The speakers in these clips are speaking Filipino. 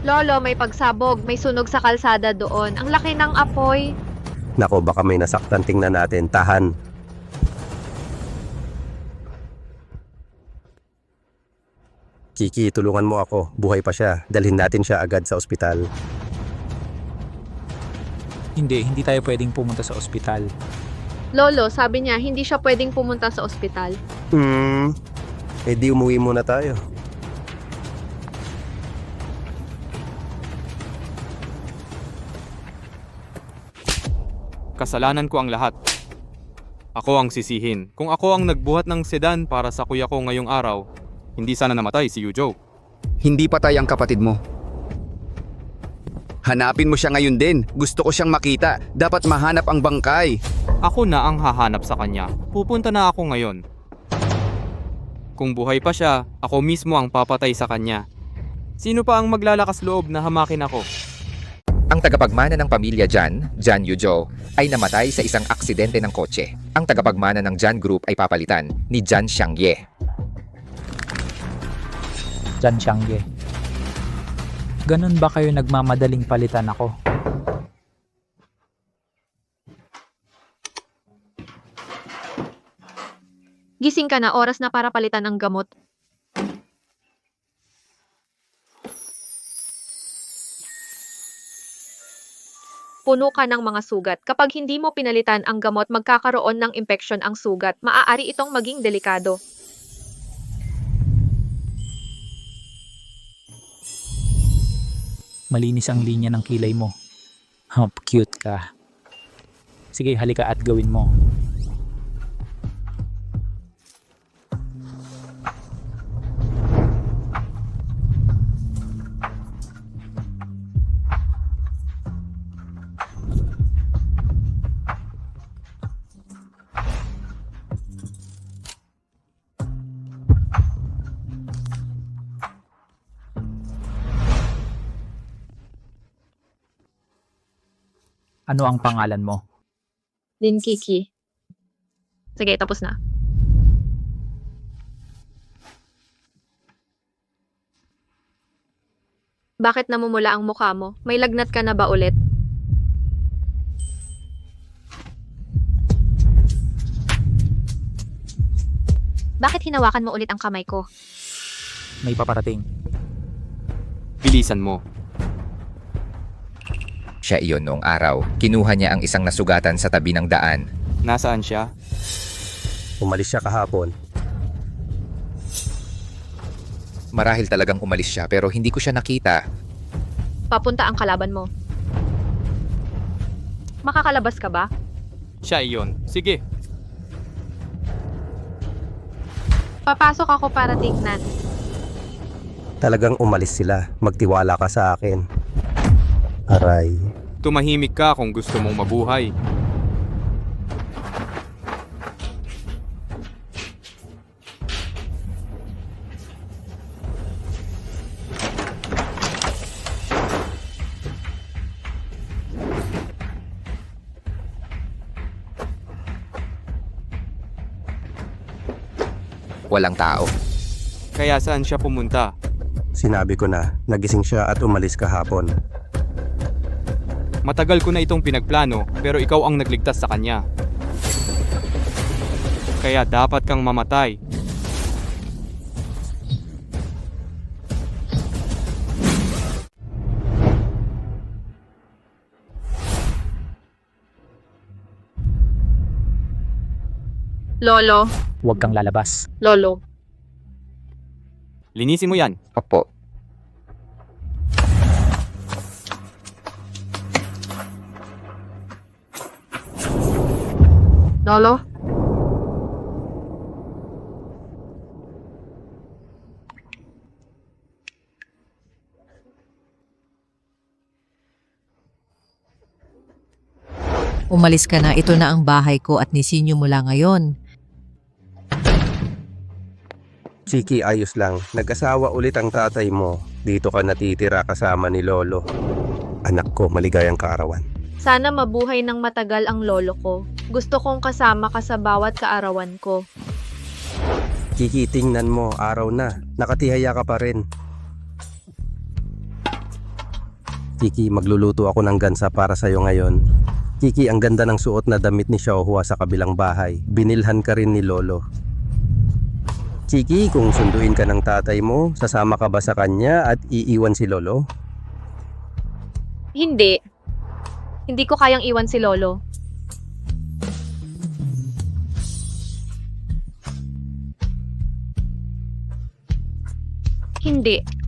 Lolo, may pagsabog, may sunog sa kalsada doon. Ang laki ng apoy. Nako, baka may nasaktan, tingnan natin. Tahan. Kiki, tulungan mo ako. Buhay pa siya. Dalhin natin siya agad sa ospital. Hindi tayo pwedeng pumunta sa ospital. Lolo, sabi niya, hindi siya pwedeng pumunta sa ospital. Eh di umuwi muna tayo. Kasalanan ko ang lahat. Ako ang sisihin. Kung ako ang nagbuhat ng sedan para sa kuya ko ngayong araw, hindi sana namatay si Yujo. Hindi patay ang kapatid mo. Hanapin mo siya ngayon din. Gusto ko siyang makita. Dapat mahanap ang bangkay. Ako na ang hahanap sa kanya. Pupunta na ako ngayon. Kung buhay pa siya, ako mismo ang papatay sa kanya. Sino pa ang maglalakas loob na hamakin ako? Ang tagapagmana ng pamilya Jan Yujo, ay namatay sa isang aksidente ng kotse. Ang tagapagmana ng Jan Group ay papalitan ni Jan Xiangye. Jan Xiangye. Ganun ba kayo nagmamadaling palitan ako? Gising ka na, oras na para palitan ang gamot. Puno ka ng mga sugat. Kapag hindi mo pinalitan ang gamot, magkakaroon ng impeksyon ang sugat. Maaari itong maging delikado. Malinis ang linya ng kilay mo. Cute ka. Sige, halika at gawin mo. Ano ang pangalan mo? Din Kiki. Sige, tapos na. Bakit namumula ang mukha mo? May lagnat ka na ba ulit? Bakit hinawakan mo ulit ang kamay ko? May paparating. Bilisan mo. Siya iyon noong araw. Kinuha niya ang isang nasugatan sa tabi ng daan. Nasaan siya? Umalis siya kahapon. Marahil talagang umalis siya pero hindi ko siya nakita. Papunta ang kalaban mo. Makakalabas ka ba? Siya iyon. Sige. Papasok ako para tignan. Talagang umalis sila. Magtiwala ka sa akin. Aray. Tumahimik ka kung gusto mong mabuhay. Walang tao. Kaya saan siya pumunta? Sinabi ko na, nagising siya at umalis kahapon. Matagal ko na itong pinagplano pero ikaw ang nagligtas sa kanya. Kaya dapat kang mamatay. Lolo. Huwag kang lalabas. Lolo. Linisin mo yan. Opo. Lolo? Umalis ka na, ito na ang bahay ko at nisinyo mula ngayon. Chiki, ayos lang. Nag-asawa ulit ang tatay mo. Dito ka natitira kasama ni Lolo. Anak ko, maligayang kaarawan. Sana mabuhay ng matagal ang lolo ko. Gusto kong kasama ka sa bawat kaarawan ko. Kiki, tingnan mo, araw na. Nakatihaya ka pa rin. Kiki, magluluto ako ng gansa para sa'yo ngayon. Kiki, ang ganda ng suot na damit ni Xiaohua sa kabilang bahay. Binilhan ka rin ni Lolo. Kiki, kung sunduin ka ng tatay mo, sasama ka ba sa kanya at iiwan si Lolo? Hindi. Hindi ko kayang iwan si Lolo. Hindi.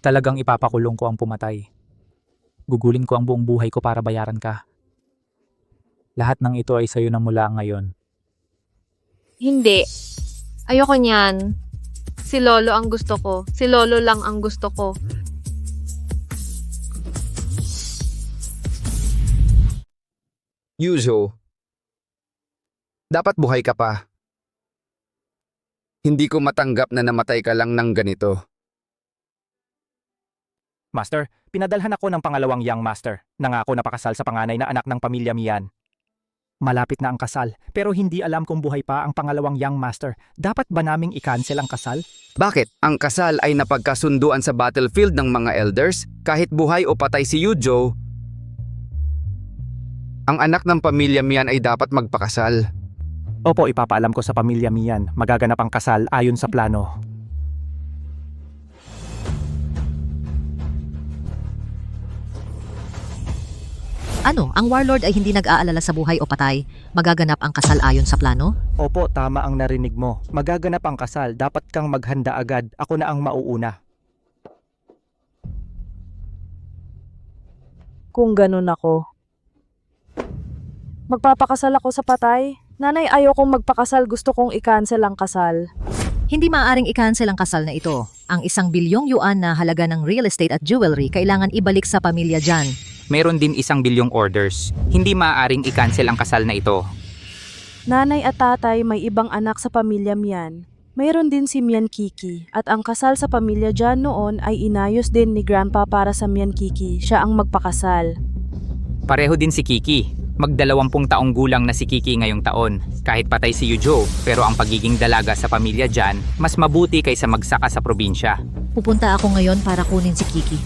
Talagang ipapakulong ko ang pumatay. Gugulin ko ang buong buhay ko para bayaran ka. Lahat ng ito ay sa'yo na mula ngayon. Hindi. Ayoko niyan. Si Lolo ang gusto ko. Si Lolo lang ang gusto ko. Yuzo, dapat buhay ka pa. Hindi ko matanggap na namatay ka lang ng ganito. Master, pinadalhan ako ng pangalawang young master. Nangako na pakasal sa panganay na anak ng pamilya Mian. Malapit na ang kasal, pero hindi alam kung buhay pa ang pangalawang young master. Dapat ba naming i-cancel ang kasal? Bakit? Ang kasal ay napagkasunduan sa battlefield ng mga elders, kahit buhay o patay si Yujo. Ang anak ng pamilya Mian ay dapat magpakasal. Opo, ipapaalam ko sa pamilya Mian. Magaganap ang kasal ayon sa plano. Ano, ang warlord ay hindi nag-aalala sa buhay o patay? Magaganap ang kasal ayon sa plano? Opo, tama ang narinig mo. Magaganap ang kasal. Dapat kang maghanda agad. Ako na ang mauuna. Kung ganun ako. Magpapakasal ako sa patay? Nanay, ayokong magpakasal. Gusto kong i-cancel ang kasal. Hindi maaaring i-cancel ang kasal na ito. Ang 1 bilyong yuan na halaga ng real estate at jewelry kailangan ibalik sa pamilya Jan. Meron din 1 bilyong orders. Hindi maaaring i-cancel ang kasal na ito. Nanay at tatay may ibang anak sa pamilya Mian. Mayroon din si Mian Kiki. At ang kasal sa pamilya Jan noon ay inayos din ni Grandpa para sa Mian Kiki. Siya ang magpakasal. Pareho din si Kiki. Mag-20 taong gulang na si Kiki ngayong taon. Kahit patay si Yujo, pero ang pagiging dalaga sa pamilya Jan, mas mabuti kaysa magsaka sa probinsya. Pupunta ako ngayon para kunin si Kiki.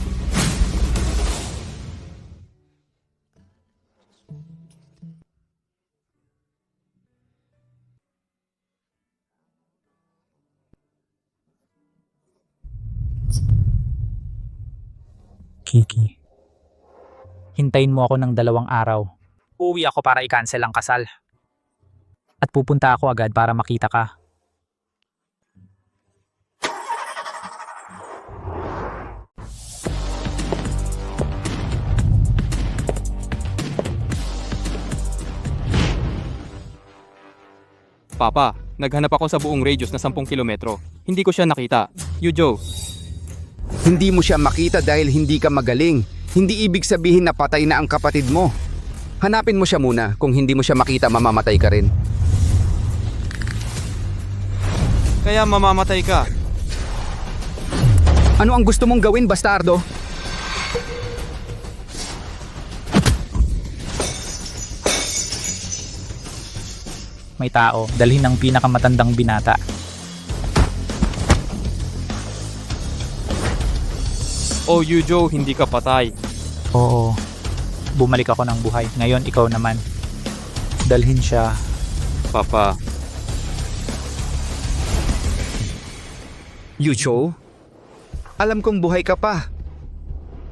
Kiki. Hintayin mo ako ng 2 araw. Uuwi ako para i-cancel ang kasal. At pupunta ako agad para makita ka. Papa, naghanap ako sa buong radius na 10 kilometro. Hindi ko siya nakita. Yujo, Hindi mo siya makita dahil hindi ka magaling. Hindi ibig sabihin na patay na ang kapatid mo. Hanapin mo siya muna. Kung hindi mo siya makita, mamamatay ka rin. kaya mamamatay ka. Ano ang gusto mong gawin, bastardo? May tao, dalhin ng pinakamatandang binata. Oh Yujo, hindi ka patay. Oo. Bumalik ako ng buhay. Ngayon, ikaw naman. Dalhin siya. Papa, Yucho? Alam kong buhay ka pa.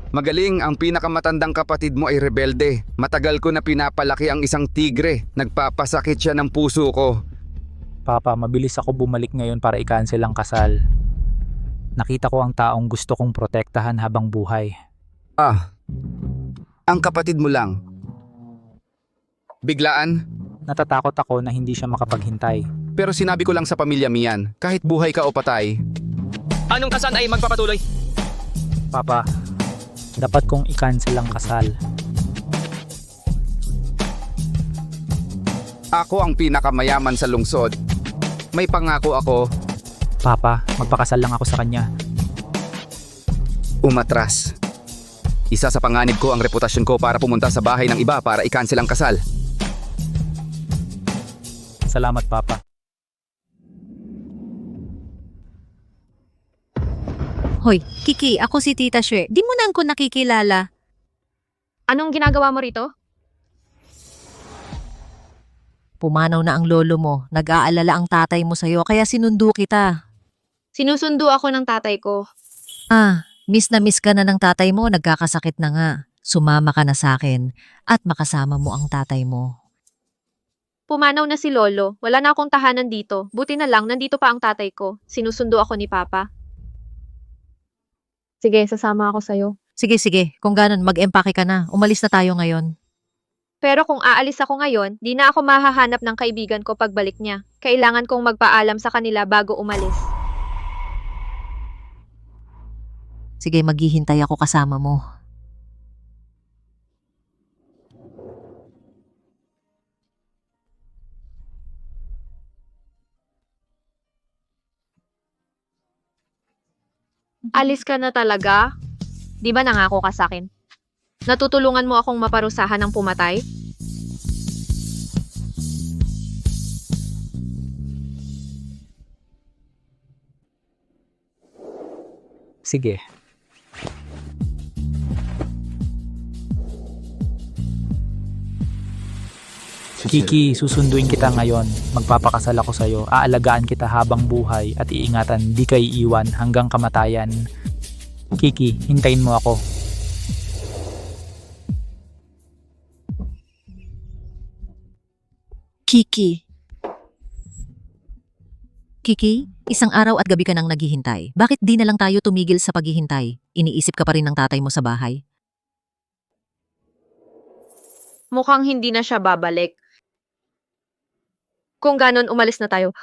Magaling, ang pinakamatandang kapatid mo ay rebelde. Matagal ko na pinapalaki ang isang tigre. Nagpapasakit siya ng puso ko. Papa, mabilis ako bumalik ngayon para i-cancel ang kasal. Nakita ko ang taong gusto kong protektahan habang buhay. Ah, ang kapatid mo lang. Biglaan? Natatakot ako na hindi siya makapaghintay. Pero sinabi ko lang sa pamilya Mian, kahit buhay ka o patay. Anong kasal ay magpapatuloy? Papa, dapat kong i-cancel ang kasal. Ako ang pinakamayaman sa lungsod. May pangako ako, Papa, magpakasal lang ako sa kanya. umatras. Isa sa panganib ko ang reputasyon ko para pumunta sa bahay ng iba para i-cancel ang kasal. Salamat, Papa. Hoy, Kiki, ako si Tita Shue. Di mo na ako nakikilala. Anong ginagawa mo rito? Pumanaw na ang lolo mo. Nag-aalala ang tatay mo sa'yo, kaya sinundo kita. Sinusundo ako ng tatay ko. Miss na miss ka na ng tatay mo, nagkakasakit na nga. Sumama ka na sa akin at makasama mo ang tatay mo. Pumanaw na si Lolo. Wala na akong tahanan dito. Buti na lang, nandito pa ang tatay ko. Sinusundo ako ni Papa. Sige, sasama ako sa'yo. Sige, kung ganon, mag-empake ka na. Umalis na tayo ngayon. Pero kung aalis ako ngayon, di na ako mahahanap ng kaibigan ko pagbalik niya. Kailangan kong magpaalam sa kanila bago umalis. Sige, maghihintay ako kasama mo. Alis ka na talaga? Di ba nangako ka sa akin? Natutulungan mo akong maparusahan ng pumatay? Sige. Kiki, susunduin kita ngayon. Magpapakasal ako sa'yo. Aalagaan kita habang buhay at iingatan, di ka iiwan hanggang kamatayan. Kiki, hintayin mo ako. Kiki, isang araw at gabi ka nang naghihintay. Bakit di na lang tayo tumigil sa paghihintay? Iniisip ka pa rin ng tatay mo sa bahay? Mukhang hindi na siya babalik. Kung ganon, umalis na tayo.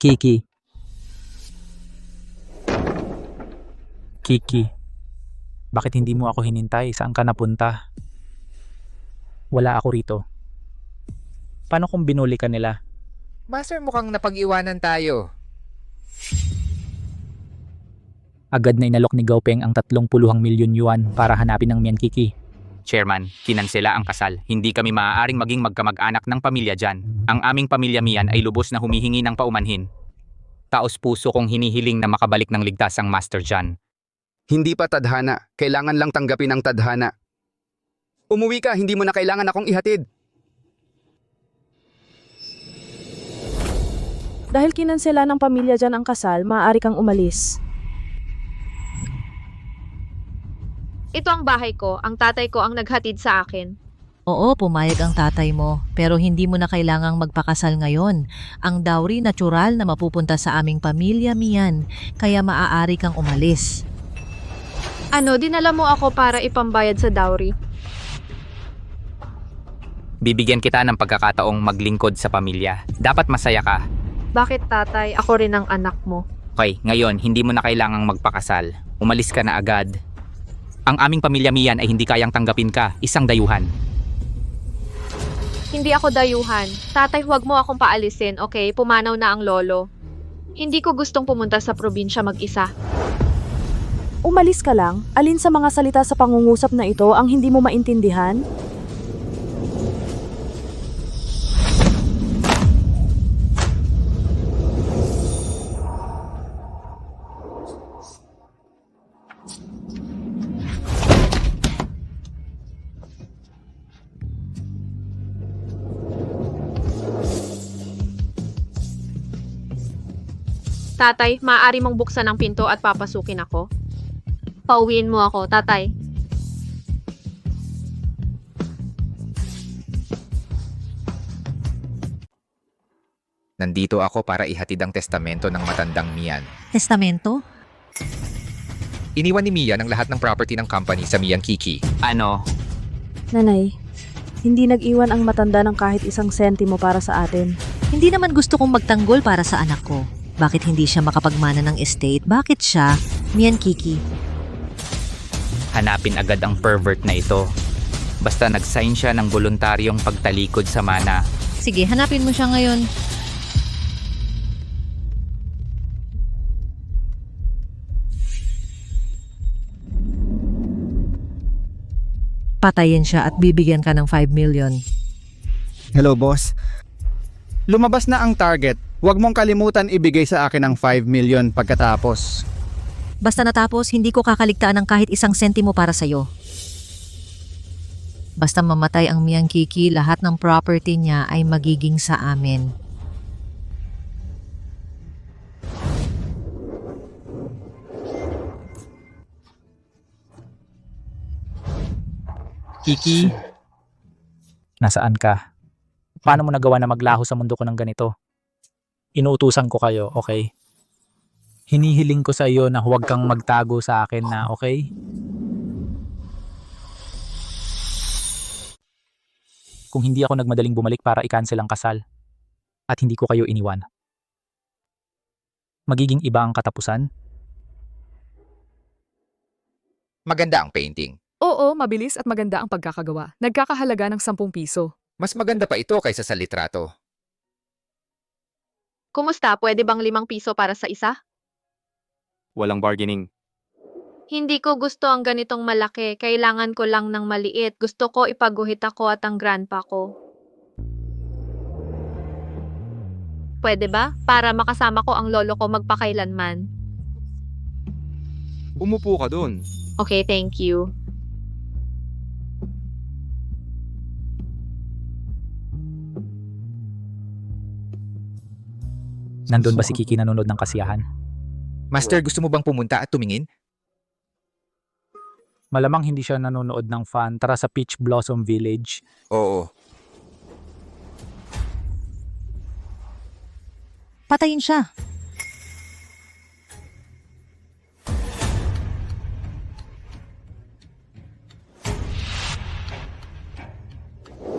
Kiki. Bakit hindi mo ako hinintay? Saan ka napunta? Wala ako rito. Paano kung binuli ka nila? Master, mukhang napag-iwanan tayo. Agad na inalok ni Gaopeng ang 30 milyon yuan para hanapin ang Mian Kiki. Chairman, kinansela ang kasal. Hindi kami maaaring maging magkamag-anak ng pamilya Jan. Ang aming pamilya Mian ay lubos na humihingi ng paumanhin. Taos puso kong hinihiling na makabalik ng ligtas ang Master Jan. Hindi pa tadhana. Kailangan lang tanggapin ang tadhana. Umuwi ka, hindi mo na kailangan akong ihatid. Dahil kinansela ng pamilya dyan ang kasal, maaari kang umalis. Ito ang bahay ko. Ang tatay ko ang naghatid sa akin. Oo, pumayag ang tatay mo, pero hindi mo na kailangang magpakasal ngayon. Ang dowry natural na mapupunta sa aming pamilya, Mian, kaya maaari kang umalis. Ano, dinala mo ako para ipambayad sa dowry? Bibigyan kita ng pagkakataong maglingkod sa pamilya. Dapat masaya ka. Bakit tatay? Ako rin ang anak mo. Okay, ngayon hindi mo na kailangang magpakasal. Umalis ka na agad. Ang aming pamilya Mian ay hindi kayang tanggapin ka. Isang dayuhan. Hindi ako dayuhan. Tatay, huwag mo akong paalisin, okay? Pumanaw na ang lolo. Hindi ko gustong pumunta sa probinsya mag-isa. Umalis ka lang? Alin sa mga salita sa pangungusap na ito ang hindi mo maintindihan? Tatay, maaari mong buksan ang pinto at papasukin ako? Pauwiin mo ako, tatay. Nandito ako para ihatid ang testamento ng matandang Mian. Testamento? Iniwan ni Mian ang lahat ng property ng company sa Mian Kiki. Ano? Nanay, hindi nag-iwan ang matanda ng kahit isang sentimo para sa atin. Hindi naman gusto kong magtanggol para sa anak ko. Bakit hindi siya makapagmana ng estate? Bakit siya? Mian Kiki. Hanapin agad ang pervert na ito. Basta nag-sign siya ng voluntaryong pagtalikod sa mana. Sige, hanapin mo siya ngayon. Patayin siya at bibigyan ka ng 5 million. Hello, boss. Lumabas na ang target. Huwag mong kalimutan ibigay sa akin ang 5 million pagkatapos. Basta natapos, hindi ko kakaligtaan ng kahit isang sentimo para sa'yo. Basta mamatay ang Mian Kiki, lahat ng property niya ay magiging sa amin. Kiki, nasaan ka? Paano mo nagawa na maglaho sa mundo ko ng ganito? Inuutusan ko kayo, okay? Hinihiling ko sa iyo na huwag kang magtago sa akin na, okay? Kung hindi ako nagmadaling bumalik para i-cancel ang kasal at hindi ko kayo iniwan, magiging iba ang katapusan? Maganda ang painting. Oo, mabilis at maganda ang pagkakagawa. Nagkakahalaga ng 10 piso. Mas maganda pa ito kaysa sa litrato. Kumusta? Pwede bang 5 piso para sa isa? Walang bargaining. Hindi ko gusto ang ganitong malaki. Kailangan ko lang ng maliit. Gusto ko ipaguhit ako at ang grandpa ko. Pwede ba? Para makasama ko ang lolo ko magpakailanman. Umupo ka dun. Okay, thank you. Nandun ba si Kiki nanonood ng kasiyahan? Master, gusto mo bang pumunta at tumingin? Malamang hindi siya nanonood ng fan. Tara sa Peach Blossom Village. Oo. Patayin siya.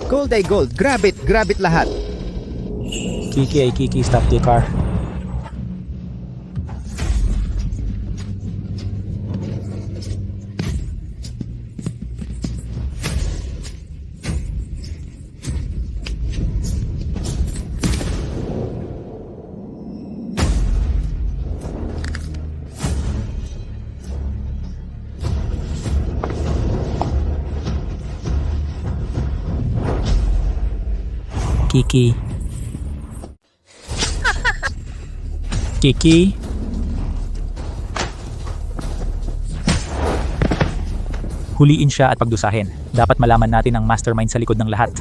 Gold ay gold. Grab it lahat. Kiki ay Kiki, stop the car. Kiki. Kiki. Huliin siya at pagdusahin. Dapat malaman natin ang mastermind sa likod ng lahat.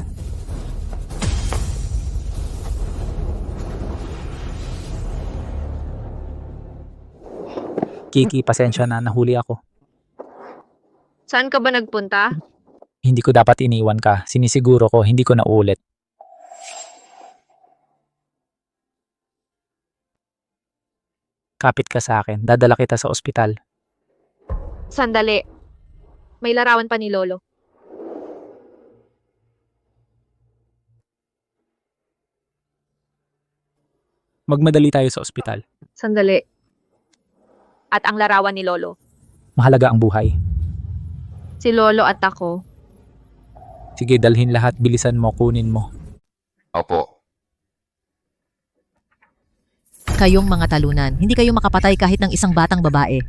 Kiki, pasensya na, nahuli ako. Saan ka ba nagpunta? Hindi ko dapat iniwan ka. Sinisiguro ko, hindi ko na ulit. Kapit ka sa akin. Dadala kita sa ospital. Sandali. May larawan pa ni Lolo. Magmadali tayo sa ospital. Sandali. At ang larawan ni Lolo. Mahalaga ang buhay. Si Lolo at ako. Sige, dalhin lahat. Bilisan mo, kunin mo. Opo. Kayong mga talunan, hindi kayo makapatay kahit ng isang batang babae.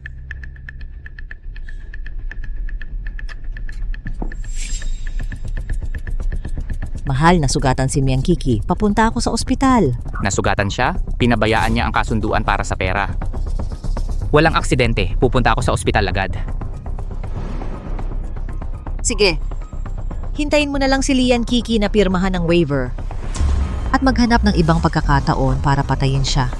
Mahal, nasugatan si Mian Kiki. Papunta ako sa ospital. Nasugatan siya? Pinabayaan niya ang kasunduan para sa pera. Walang aksidente. Pupunta ako sa ospital agad. Sige. Hintayin mo na lang si Lian Kiki na pirmahan ng waiver. At maghanap ng ibang pagkakataon para patayin siya.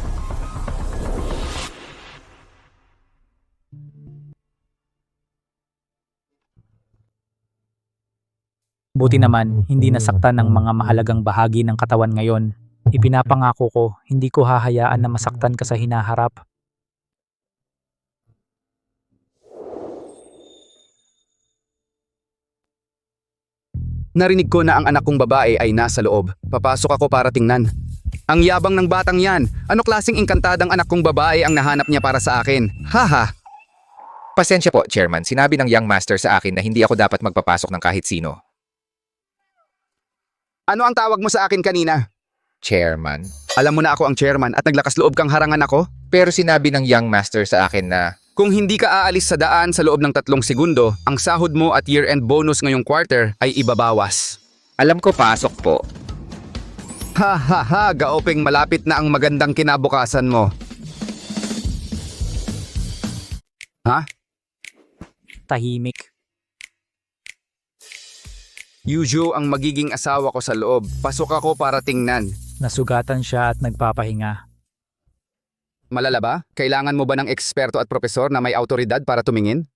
Buti naman, hindi nasaktan ng mga mahalagang bahagi ng katawan ngayon. Ipinapangako ko, hindi ko hahayaan na masaktan ka sa hinaharap. Narinig ko na ang anak kong babae ay nasa loob. Papasok ako para tingnan. Ang yabang ng batang yan. Ano klaseng engkantadang anak kong babae ang nahanap niya para sa akin? Haha! Pasensya po, Chairman. Sinabi ng young master sa akin na hindi ako dapat magpapasok ng kahit sino. Ano ang tawag mo sa akin kanina? Chairman? Alam mo na ako ang chairman at naglakas loob kang harangan ako? Pero sinabi ng young master sa akin na Kung hindi ka aalis sa daan sa loob ng 3 segundo, ang sahod mo at year-end bonus ngayong quarter ay ibabawas. alam ko pasok po. Ha ha ha, gaoping malapit na ang magandang kinabukasan mo. Ha? Tahimik. Yujo ang magiging asawa ko sa loob. Pasok ako para tingnan. Nasugatan siya at nagpapahinga. Malala ba? Kailangan mo ba ng eksperto at propesor na may autoridad para tumingin?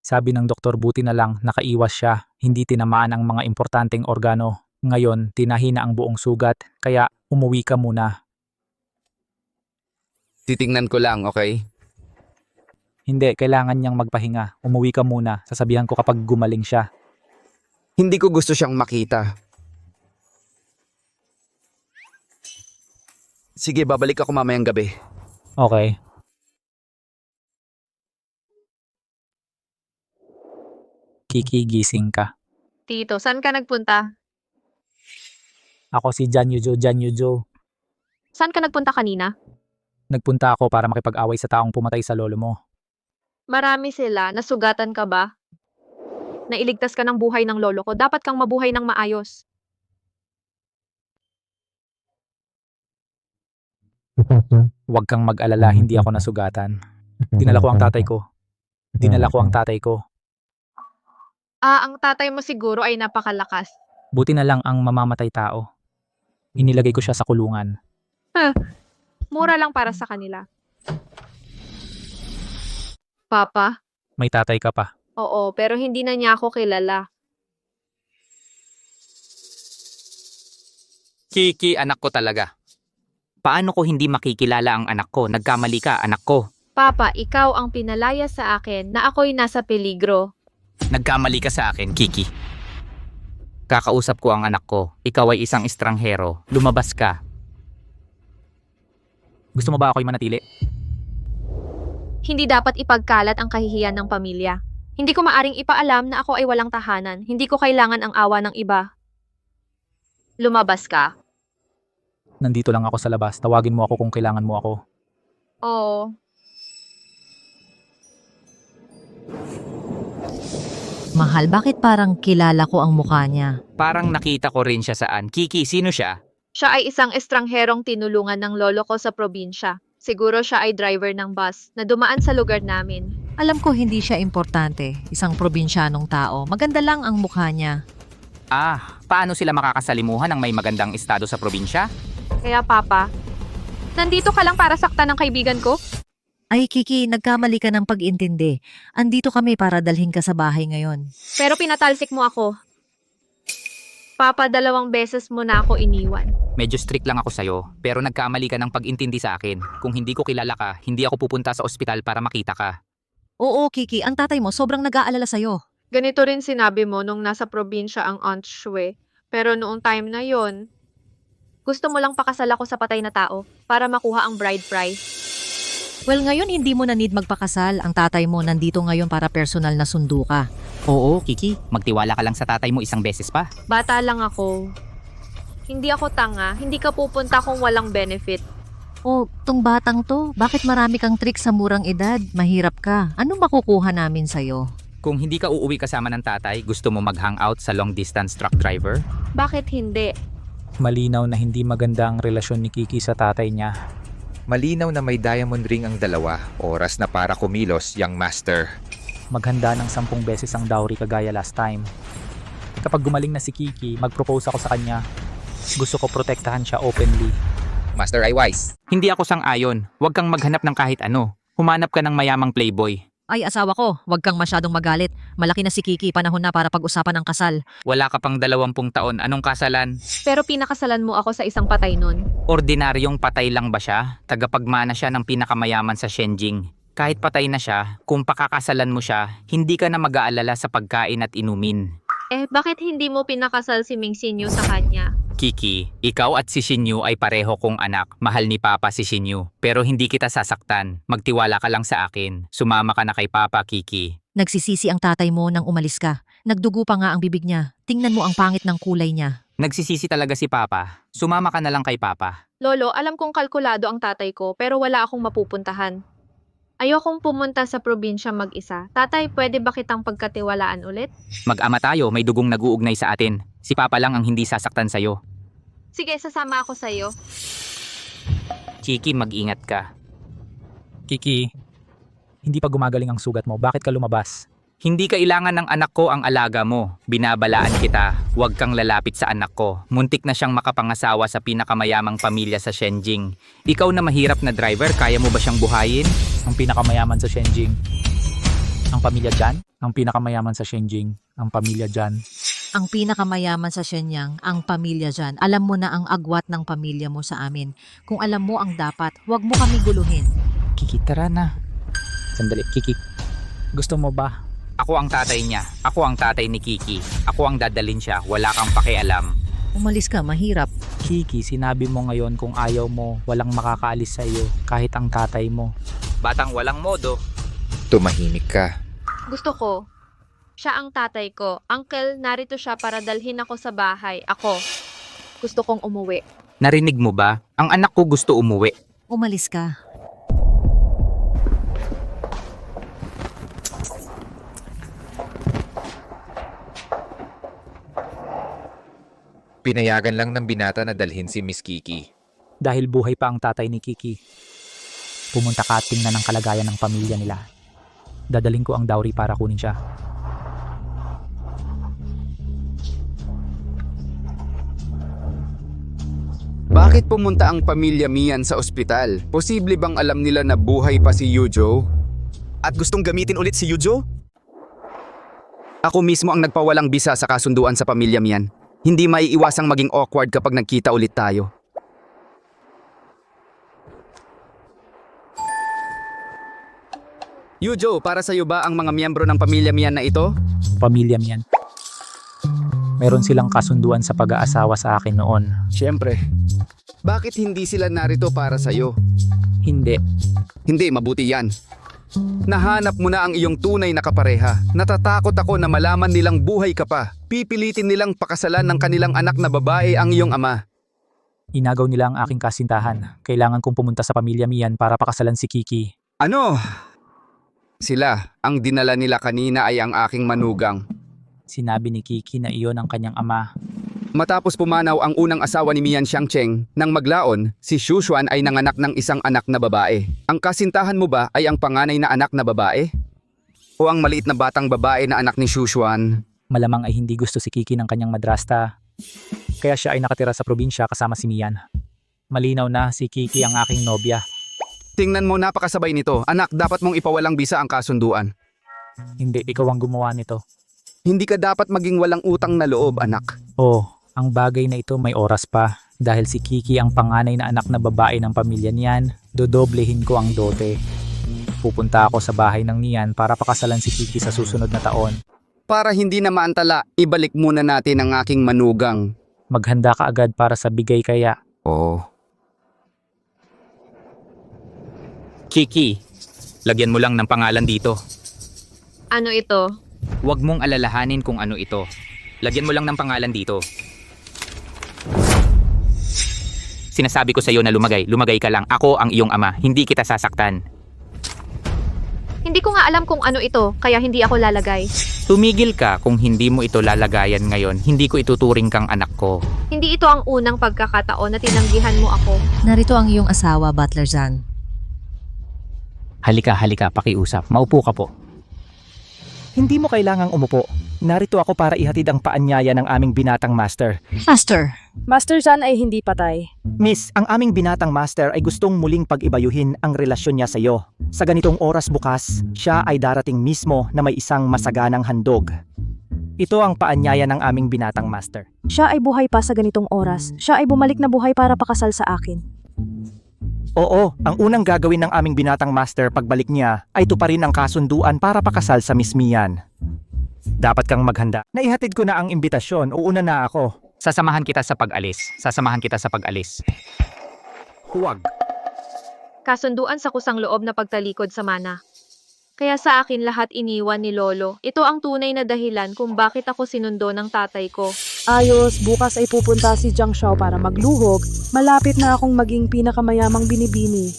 Sabi ng doktor, buti na lang nakaiwas siya, hindi tinamaan ang mga importanteng organo. Ngayon, tinahi na ang buong sugat, kaya umuwi ka muna. Titingnan ko lang, okay? Hindi, kailangan niyang magpahinga. Umuwi ka muna, sasabihan ko kapag gumaling siya. Hindi ko gusto siyang makita. Sige, babalik ako mamayang gabi. Okay. Kiki, gising ka. Tito, saan ka nagpunta? Ako si Jan Yujo. Saan ka nagpunta kanina? Nagpunta ako para makipag-away sa taong pumatay sa lolo mo. Marami sila. Nasugatan ka ba? Nailigtas ka ng buhay ng lolo ko. Dapat kang mabuhay ng maayos. Huwag kang mag-alala, hindi ako nasugatan. Dinala ko ang tatay ko. Ang tatay mo siguro ay napakalakas. Buti na lang ang mamamatay tao. Inilagay ko siya sa kulungan. Mura lang para sa kanila. Papa? May tatay ka pa. Oo, pero hindi na niya ako kilala. Kiki, anak ko talaga. Paano ko hindi makikilala ang anak ko? Nagkamali ka, anak ko. Papa, ikaw ang pinalaya sa akin na ako'y nasa peligro. Nagkamali ka sa akin, Kiki. Kakausap ko ang anak ko. Ikaw ay isang estranghero. Lumabas ka. Gusto mo ba ako'y manatili? Hindi dapat ipagkalat ang kahihiyan ng pamilya. Hindi ko maaring ipaalam na ako ay walang tahanan. Hindi ko kailangan ang awa ng iba. Lumabas ka. Nandito lang ako sa labas. Tawagin mo ako kung kailangan mo ako. Oo. Mahal, bakit parang kilala ko ang mukha niya? Parang nakita ko rin siya saan. Kiki, sino siya? Siya ay isang estrangherong tinulungan ng lolo ko sa probinsya. Siguro siya ay driver ng bus na dumaan sa lugar namin. Alam ko hindi siya importante. Isang probinsyanong tao. Maganda lang ang mukha niya. Paano sila makakasalimuhan ng may magandang estado sa probinsya? Kaya Papa, nandito ka lang para saktan ng kaibigan ko? Ay Kiki, nagkamali ka ng pag-intindi. Andito kami para dalhin ka sa bahay ngayon. Pero pinatalsik mo ako. Papa, 2 beses mo na ako iniwan. Medyo strict lang ako sa'yo, pero nagkamali ka ng pag-intindi sa akin. Kung hindi ko kilala ka, hindi ako pupunta sa ospital para makita ka. Oo Kiki, ang tatay mo sobrang nag-aalala sa'yo. Ganito rin sinabi mo nung nasa probinsya ang Aunt Shue. Pero noong time na yon, gusto mo lang pakasal ako sa patay na tao para makuha ang bride price. Well, ngayon hindi mo na need magpakasal. Ang tatay mo nandito ngayon para personal na sundo ka. Oo, Kiki. Magtiwala ka lang sa tatay mo 1 beses pa. Bata lang ako. Hindi ako tanga. Hindi ka pupunta kung walang benefit. Oh, tong batang to, bakit marami kang trick sa murang edad? Mahirap ka. Anong makukuha namin sa'yo? Kung hindi ka uuwi kasama ng tatay, gusto mo mag-hangout sa long-distance truck driver? Bakit hindi? Malinaw na hindi maganda ang relasyon ni Kiki sa tatay niya. Malinaw na may diamond ring ang dalawa. Oras na para kumilos, young master. Maghanda ng 10 beses ang dowry kagaya last time. Kapag gumaling na si Kiki, mag-propose ako sa kanya. Gusto ko protektahan siya openly. Master ay wise. Hindi ako sang-ayon. Huwag kang maghanap ng kahit ano. Humanap ka ng mayamang playboy. Ay, asawa ko, huwag kang masyadong magalit. Malaki na si Kiki, panahon na para pag-usapan ang kasal. Wala ka pang 20 taon, anong kasalan? Pero pinakasalan mo ako sa isang patay nun. Ordinaryong patay lang ba siya? Tagapagmana siya ng pinakamayaman sa Shenjing. Kahit patay na siya, kung pakakasalan mo siya, hindi ka na mag-aalala sa pagkain at inumin. Bakit hindi mo pinakasal si Ming Sinyu sa kanya? Kiki, ikaw at si Shinyu ay pareho kong anak. Mahal ni Papa si Shinyu. Pero hindi kita sasaktan. Magtiwala ka lang sa akin. Sumama ka na kay Papa, Kiki. Nagsisisi ang tatay mo nang umalis ka. Nagdugo pa nga ang bibig niya. Tingnan mo ang pangit ng kulay niya. Nagsisisi talaga si Papa. Sumama ka na lang kay Papa. Lolo, alam kong kalkulado ang tatay ko pero wala akong mapupuntahan. Ayokong pumunta sa probinsya mag-isa. Tatay, pwede ba kitang pagkatiwalaan ulit? Mag-ama tayo, may dugong nag-uugnay sa atin. Si Papa lang ang hindi sasaktan sa'yo. Sige, sasama ako sa'yo. Chiki, mag-ingat ka. Kiki, hindi pa gumagaling ang sugat mo. Bakit ka lumabas? Hindi kailangan ng anak ko ang alaga mo. Binabalaan kita. Huwag kang lalapit sa anak ko. Muntik na siyang makapangasawa sa pinakamayamang pamilya sa Shenjing. Ikaw na mahirap na driver, kaya mo ba siyang buhayin? Ang pinakamayaman sa Shenjing. Ang pamilya Jan? Ang pinakamayaman sa Shenjing. Ang pamilya Jan. Ang pinakamayaman sa Shenyang, ang pamilya dyan. Alam mo na ang agwat ng pamilya mo sa amin. Kung alam mo ang dapat, huwag mo kami guluhin. Kiki, tara na. Sandali, Kiki. Gusto mo ba? Ako ang tatay niya. Ako ang tatay ni Kiki. Ako ang dadalin siya. Wala kang pakialam. Umalis ka, mahirap. Kiki, sinabi mo ngayon kung ayaw mo, walang makakaalis sa iyo, kahit ang tatay mo. Batang walang modo. Tumahimik ka. Gusto ko. Siya ang tatay ko. Uncle, narito siya para dalhin ako sa bahay. Ako. Gusto kong umuwi. Narinig mo ba? Ang anak ko gusto umuwi. Umalis ka. Pinayagan lang ng binata na dalhin si Miss Kiki. Dahil buhay pa ang tatay ni Kiki. Pumunta ka at tingnan ang kalagayan ng pamilya nila. Dadaling ko ang dowry para kunin siya. Bakit pumunta ang pamilya Mian sa ospital? Posible bang alam nila na buhay pa si Yujo? At gustong gamitin ulit si Yujo? Ako mismo ang nagpawalang bisa sa kasunduan sa pamilya Mian. Hindi maiiwasang maging awkward kapag nagkita ulit tayo. Yujo, para sa'yo ba ang mga miyembro ng pamilya Mian na ito? Pamilya Mian. Meron silang kasunduan sa pag-aasawa sa akin noon. Siyempre. Bakit hindi sila narito para sa'yo? Hindi. Hindi, mabuti yan. Nahanap mo na ang iyong tunay na kapareha. Natatakot ako na malaman nilang buhay ka pa. Pipilitin nilang pakasalan ng kanilang anak na babae ang iyong ama. Inagaw nila ang aking kasintahan. Kailangan kong pumunta sa pamilya Mian para pakasalan si Kiki. Ano? Sila, ang dinala nila kanina ay ang aking manugang. Sinabi ni Kiki na iyon ang kanyang ama. Matapos pumanaw ang unang asawa ni Mian Xiangcheng, nang maglaon, si Xu Xuan ay nanganak ng isang anak na babae. Ang kasintahan mo ba ay ang panganay na anak na babae? O ang maliit na batang babae na anak ni Xu Xuan? Malamang ay hindi gusto si Kiki ng kanyang madrasta. Kaya siya ay nakatira sa probinsya kasama si Mian. Malinaw na si Kiki ang aking nobya. Tingnan mo, napakasabay nito. Anak, dapat mong ipawalang bisa ang kasunduan. Hindi, ikaw ang gumawa nito. Hindi ka dapat maging walang utang na loob, anak. Oh, ang bagay na ito may oras pa. Dahil si Kiki ang panganay na anak na babae ng pamilya niyan, dodoblehin ko ang dote. Pupunta ako sa bahay ng Nian para pakasalan si Kiki sa susunod na taon. Para hindi na maantala, ibalik muna natin ang aking manugang. Maghanda ka agad para sa bigay kaya. Oo. Kiki, lagyan mo lang ng pangalan dito. Ano ito? Huwag mong alalahanin kung ano ito. Lagyan mo lang ng pangalan dito. Sinasabi ko sa iyo na lumagay ka lang. Ako ang iyong ama, hindi kita sasaktan. Hindi ko nga alam kung ano ito, kaya hindi ako lalagay. Tumigil ka kung hindi mo ito lalagayan ngayon, hindi ko ituturing kang anak ko. Hindi ito ang unang pagkakataon na tinanggihan mo ako. Narito ang iyong asawa, Butler Zan. Halika, pakiusap. Maupo ka po. Hindi mo kailangang umupo. Narito ako para ihatid ang paanyaya ng aming binatang master. Master, Master Jan ay hindi patay. Miss, ang aming binatang master ay gustong muling pag-ibayuhin ang relasyon niya sa iyo. Sa ganitong oras bukas, siya ay darating mismo na may isang masaganang handog. Ito ang paanyaya ng aming binatang master. Siya ay buhay pa sa ganitong oras. Siya ay bumalik na buhay para pakasal sa akin. Oo, ang unang gagawin ng aming binatang master pagbalik niya ay tuparin ang kasunduan para pakasal sa Miss Mian. Dapat kang maghanda. Naihatid ko na ang imbitasyon, uuna na ako. Sasamahan kita sa pag-alis. Sasamahan kita sa pag-alis. Huwag. Kasunduan sa kusang loob na pagtalikod sa mana. Kaya sa akin lahat iniwan ni Lolo. Ito ang tunay na dahilan kung bakit ako sinundo ng tatay ko. Ayos, bukas ay pupunta si Jiang Shao para magluhog. Malapit na akong maging pinakamayamang binibini.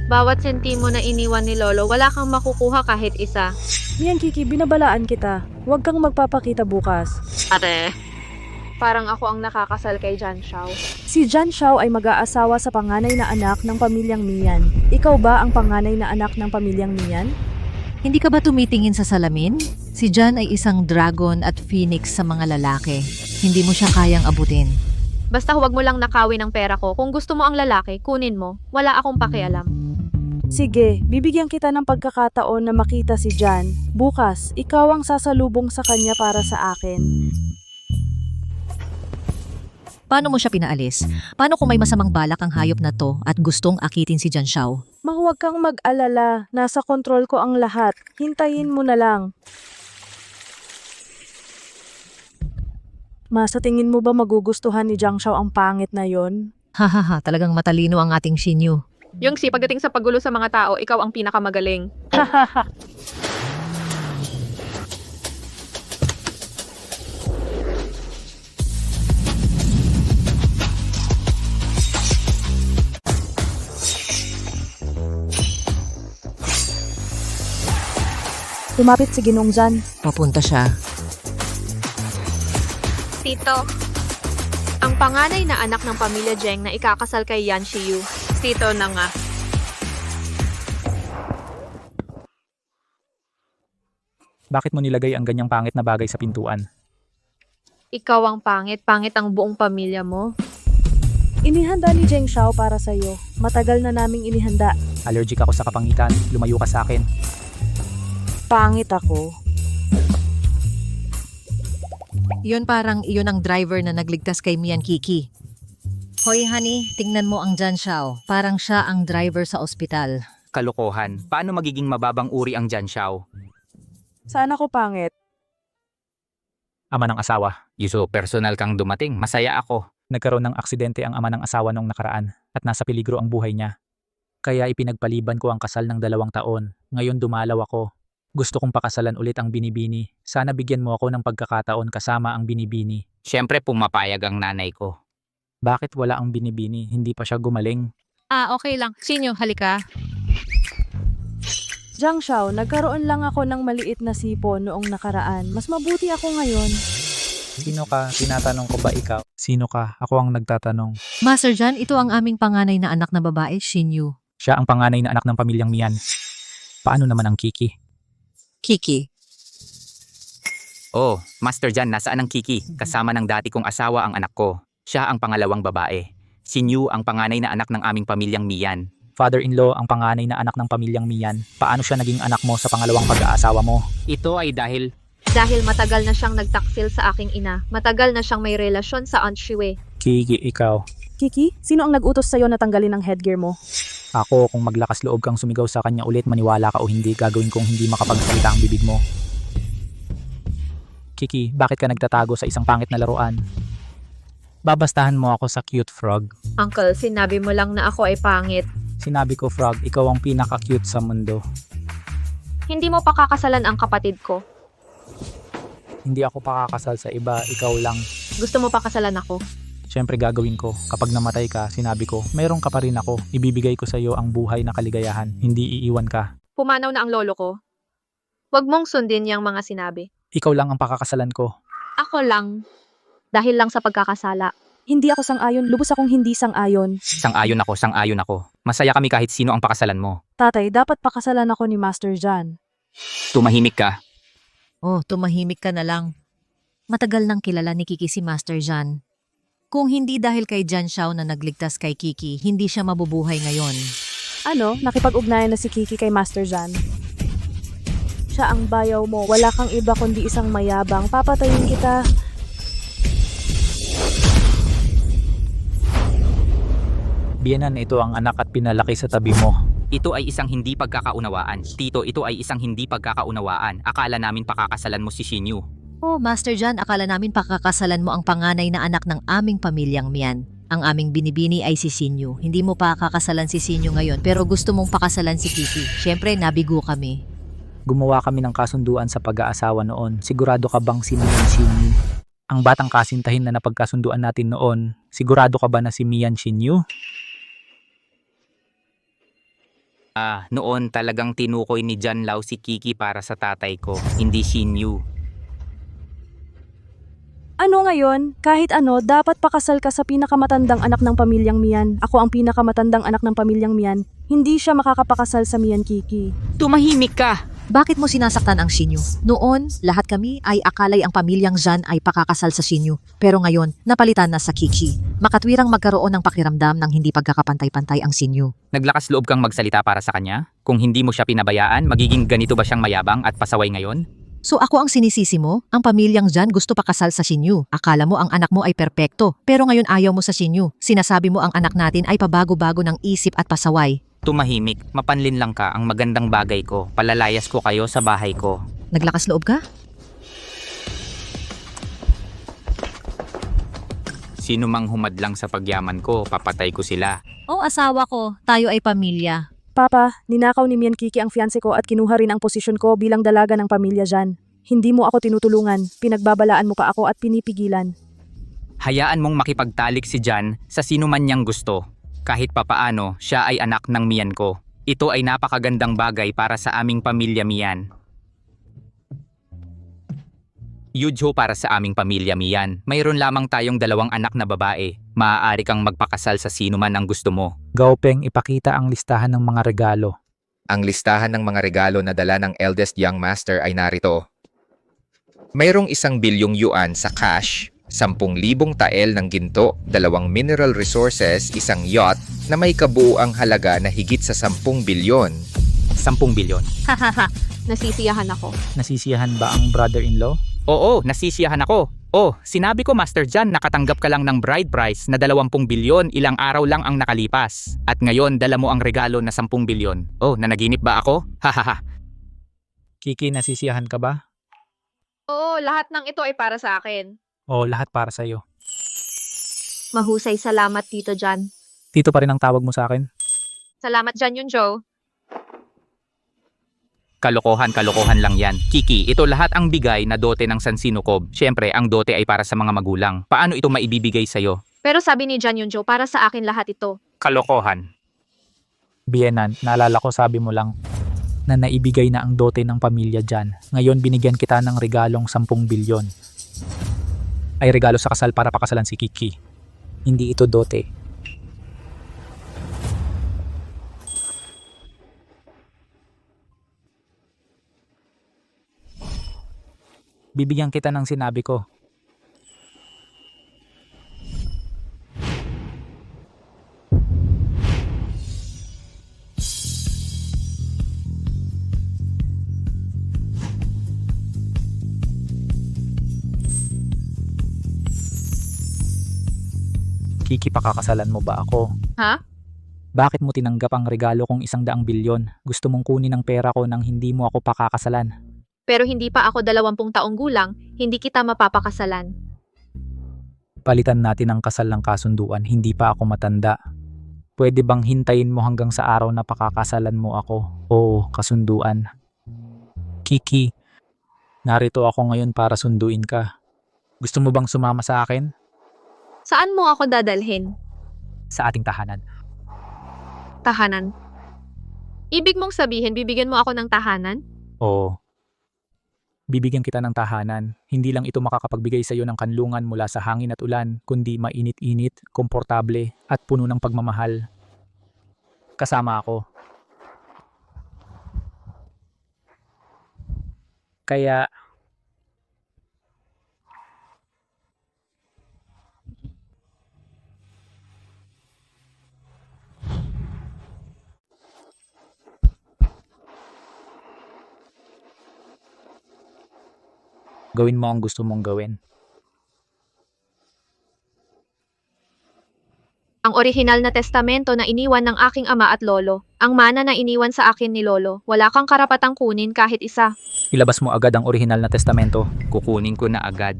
Bawat sentimo na iniwan ni Lolo, wala kang makukuha kahit isa. Mian Kiki, binabalaan kita. Huwag kang magpapakita bukas. Ate. Parang ako ang nakakasal kay Jiang Shao. Si Jiang Shao ay mag-aasawa sa panganay na anak ng pamilyang Mian. Ikaw ba ang panganay na anak ng pamilyang Mian? hindi ka ba tumitingin sa salamin? Si Jan ay isang dragon at phoenix sa mga lalaki. Hindi mo siya kayang abutin. Basta huwag mo lang nakawin ang pera ko. Kung gusto mo ang lalaki, kunin mo. Wala akong pakialam. Sige, bibigyan kita ng pagkakataon na makita si Jan. Bukas, ikaw ang sasalubong sa kanya para sa akin. Paano mo siya pinaalis? Paano kung may masamang balak ang hayop na to at gustong akitin si Jiang Shao? Huwag kang mag-alala. Nasa kontrol ko ang lahat. Hintayin mo na lang. Sa tingin mo ba magugustuhan ni Jiang Shao ang pangit na yon? Hahaha, talagang matalino ang ating Shinyu. Yung pagdating sa paggulo sa mga tao, ikaw ang pinakamagaling. Lumapit si Ginong Jan. Papunta siya. Tito, ang panganay na anak ng pamilya Zheng na ikakasal kay Yan Shiyu. Tito na nga. Bakit mo nilagay ang ganyang pangit na bagay sa pintuan? Ikaw ang pangit. Pangit ang buong pamilya mo. Inihanda ni Jiang Shao para sa'yo. Matagal na naming inihanda. Allergic ako sa kapangitan. Lumayo ka sa akin. Pangit ako. Iyon ang driver na nagligtas kay Mian Kiki. Hoy honey, tingnan mo ang Jiang Shao. Parang siya ang driver sa ospital. Kalokohan. Paano magiging mababang uri ang Jiang Shao? Saan ako pangit? Ama ng asawa. Yuso, personal kang dumating. Masaya ako. Nagkaroon ng aksidente ang ama ng asawa nung nakaraan at nasa peligro ang buhay niya. Kaya ipinagpaliban ko ang kasal ng 2 taon. Ngayon dumalaw ako. Gusto kong pakasalan ulit ang binibini. Sana bigyan mo ako ng pagkakataon kasama ang binibini. Siyempre pumapayag ang nanay ko. Bakit wala ang binibini? Hindi pa siya gumaling. Okay lang. Sinyo, halika. Jiang Shao, nagkaroon lang ako ng maliit na sipon noong nakaraan. Mas mabuti ako ngayon. Sino ka? Tinatanong ko ba ikaw? Sino ka? Ako ang nagtatanong. Master Jan, ito ang aming panganay na anak na babae, Shinyu. Siya ang panganay na anak ng pamilyang Mian. Paano naman ang Kiki? Kiki. Oh, Master Jan, nasaan ang Kiki? Kasama ng dati kong asawa ang anak ko. Siya ang pangalawang babae. Si New ang panganay na anak ng aming pamilyang Mian. Father-in-law ang panganay na anak ng pamilyang Mian. Paano siya naging anak mo sa pangalawang pag-aasawa mo? Ito ay dahil Dahil matagal na siyang nagtaksil sa aking ina. Matagal na siyang may relasyon sa Aunt Shue. Kiki, ikaw. Kiki, sino ang nag-utos sa'yo na tanggalin ang headgear mo? Ako, kung maglakas loob kang sumigaw sa kanya ulit, maniwala ka o hindi, gagawin kong hindi makapagsalita ang bibig mo. Kiki, bakit ka nagtatago sa isang pangit na laruan? Babastahan mo ako sa cute frog. Uncle, sinabi mo lang na ako ay pangit. Sinabi ko, Frog, ikaw ang pinaka-cute sa mundo. Hindi mo pakakasalan ang kapatid ko. Hindi ako pakakasal sa iba, ikaw lang. Gusto mo pakasalan ako? Siyempre gagawin ko. Kapag namatay ka, sinabi ko, mayroon ka pa rin ako. Ibibigay ko sa iyo ang buhay na kaligayahan. Hindi iiwan ka. Pumanaw na ang lolo ko. Huwag mong sundin yung mga sinabi. Ikaw lang ang pakakasalan ko. Ako lang. Dahil lang sa pagkakasala. Hindi ako sang-ayon, lubos akong hindi sang-ayon. sang-ayon ako. Masaya kami kahit sino ang pakasalan mo. Tatay, dapat pakasalan ako ni Master Jan. Tumahimik ka. Oh, tumahimik ka na lang. Matagal nang kilala ni Kiki si Master Jan. Kung hindi dahil kay Jan Xiao na nagligtas kay Kiki, hindi siya mabubuhay ngayon. Ano, nakipag-ugnayan na si Kiki kay Master Jan. Siya ang bayaw mo. Wala kang iba kundi isang mayabang. Papatayin kita. Biyenan, ito ang anak at pinalaki sa tabi mo. Ito ay isang hindi pagkakaunawaan. Tito, ito ay isang hindi pagkakaunawaan. Akala namin pakakasalan mo si Shinyu. Oh, Master Jan, akala namin pakakasalan mo ang panganay na anak ng aming pamilyang Mian. Ang aming binibini ay si Shinyu. Hindi mo pa kakasalan si Shinyu ngayon pero gusto mong pakasalan si Kiki. Siyempre, nabigo kami. Gumawa kami ng kasunduan sa pag-aasawa noon. Sigurado ka bang si Mian Shinyu? Ang batang kasintahin na napagkasunduan natin noon, sigurado ka ba na si Mian Shinyu? Noon talagang tinukoy ni Jan Lao si Kiki para sa tatay ko, hindi Shinyu. Ano ngayon? Kahit ano, dapat pakasal ka sa pinakamatandang anak ng pamilyang Mian. Ako ang pinakamatandang anak ng pamilyang Mian. Hindi siya makakapakasal sa Mian Kiki. Tumahimik ka! Bakit mo sinasaktan ang Shinyu? Noon, lahat kami ay akalay ang pamilyang Jan ay pakakasal sa Shinyu. Pero ngayon, napalitan na sa Kiki. Makatwirang magkaroon ng pakiramdam ng hindi pagkakapantay-pantay ang Shinyu. Naglakas loob kang magsalita para sa kanya? Kung hindi mo siya pinabayaan, magiging ganito ba siyang mayabang at pasaway ngayon? So ako ang sinisisi mo? Ang pamilyang Jan gusto pakasal sa Shinyu. Akala mo ang anak mo ay perpekto. Pero ngayon ayaw mo sa Shinyu. Sinasabi mo ang anak natin ay pabago-bago ng isip at pasaway. Tumahimik, mapanlin lang ka ang magandang bagay ko. Palalayas ko kayo sa bahay ko. Naglakas loob ka? Sino mang humadlang sa pagyaman ko, papatay ko sila. O asawa ko, tayo ay pamilya. Papa, ninakaw ni Mian Kiki ang fiancé ko at kinuha rin ang posisyon ko bilang dalaga ng pamilya Jan. Hindi mo ako tinutulungan, pinagbabalaan mo pa ako at pinipigilan. Hayaan mong makipagtalik si Jan sa sino man niyang gusto. Kahit papaano, siya ay anak ng Mian ko. Ito ay napakagandang bagay para sa aming pamilya Mian. Yudho para sa aming pamilya Mian. Mayroon lamang tayong 2 anak na babae. Maaari kang magpakasal sa sino man ang gusto mo. Gaopeng, ipakita ang listahan ng mga regalo. Ang listahan ng mga regalo na dala ng eldest young master ay narito. Mayroong 1 bilyong yuan sa cash, 10,000 tael ng ginto, 2 mineral resources, 1 yacht na may kabuuang halaga na higit sa 10 bilyon. 10 bilyon. Hahaha, nasisiyahan ako. Nasisiyahan ba ang brother-in-law? Oo, nasisiyahan ako. Oh, sinabi ko Master Jan, nakatanggap ka lang ng bride price na 20 bilyon, ilang araw lang ang nakalipas. At ngayon, dala mo ang regalo na 10 bilyon. Oh, nanaginip ba ako? Hahaha. Kiki, nasisiyahan ka ba? Oo, lahat ng ito ay para sa akin. O lahat para sa'yo? Mahusay, salamat Tito Jan. Tito pa rin ang tawag mo sa akin? Salamat Jan yun, Joe. Kalokohan lang yan. Kiki, ito lahat ang bigay na dote ng San Sinukob. Siyempre, ang dote ay para sa mga magulang. Paano ito maibibigay sa'yo? Pero sabi ni Jan yun, Joe, para sa akin lahat ito. Kalokohan. Bienan, naalala ko sabi mo lang na naibigay na ang dote ng pamilya dyan. Ngayon binigyan kita ng regalong 10 bilyon. Ay regalo sa kasal para pakasalan si Kiki. Hindi ito dote. Bibigyan kita ng sinabi ko. Kiki, pakakasalan mo ba ako? Ha? Bakit mo tinanggap ang regalo kong 100 bilyon? Gusto mong kunin ang pera ko nang hindi mo ako pakakasalan. Pero hindi pa ako 20 taong gulang, hindi kita mapapakasalan. Palitan natin ang kasal ng kasunduan, hindi pa ako matanda. Pwede bang hintayin mo hanggang sa araw na pakakasalan mo ako? Oo, kasunduan. Kiki, narito ako ngayon para sunduin ka. Gusto mo bang sumama sa akin? Saan mo ako dadalhin? Sa ating tahanan. Tahanan. Ibig mong sabihin, bibigyan mo ako ng tahanan? Oo. Bibigyan kita ng tahanan. Hindi lang ito makakapagbigay sa iyo ng kanlungan mula sa hangin at ulan, kundi mainit-init, komportable, at puno ng pagmamahal. Kasama ako. Kaya, Gawin mo ang gusto mong gawin. Ang orihinal na testamento na iniwan ng aking ama at lolo. Ang mana na iniwan sa akin ni lolo. Wala kang karapatang kunin kahit isa. Ilabas mo agad ang orihinal na testamento. Kukunin ko na agad.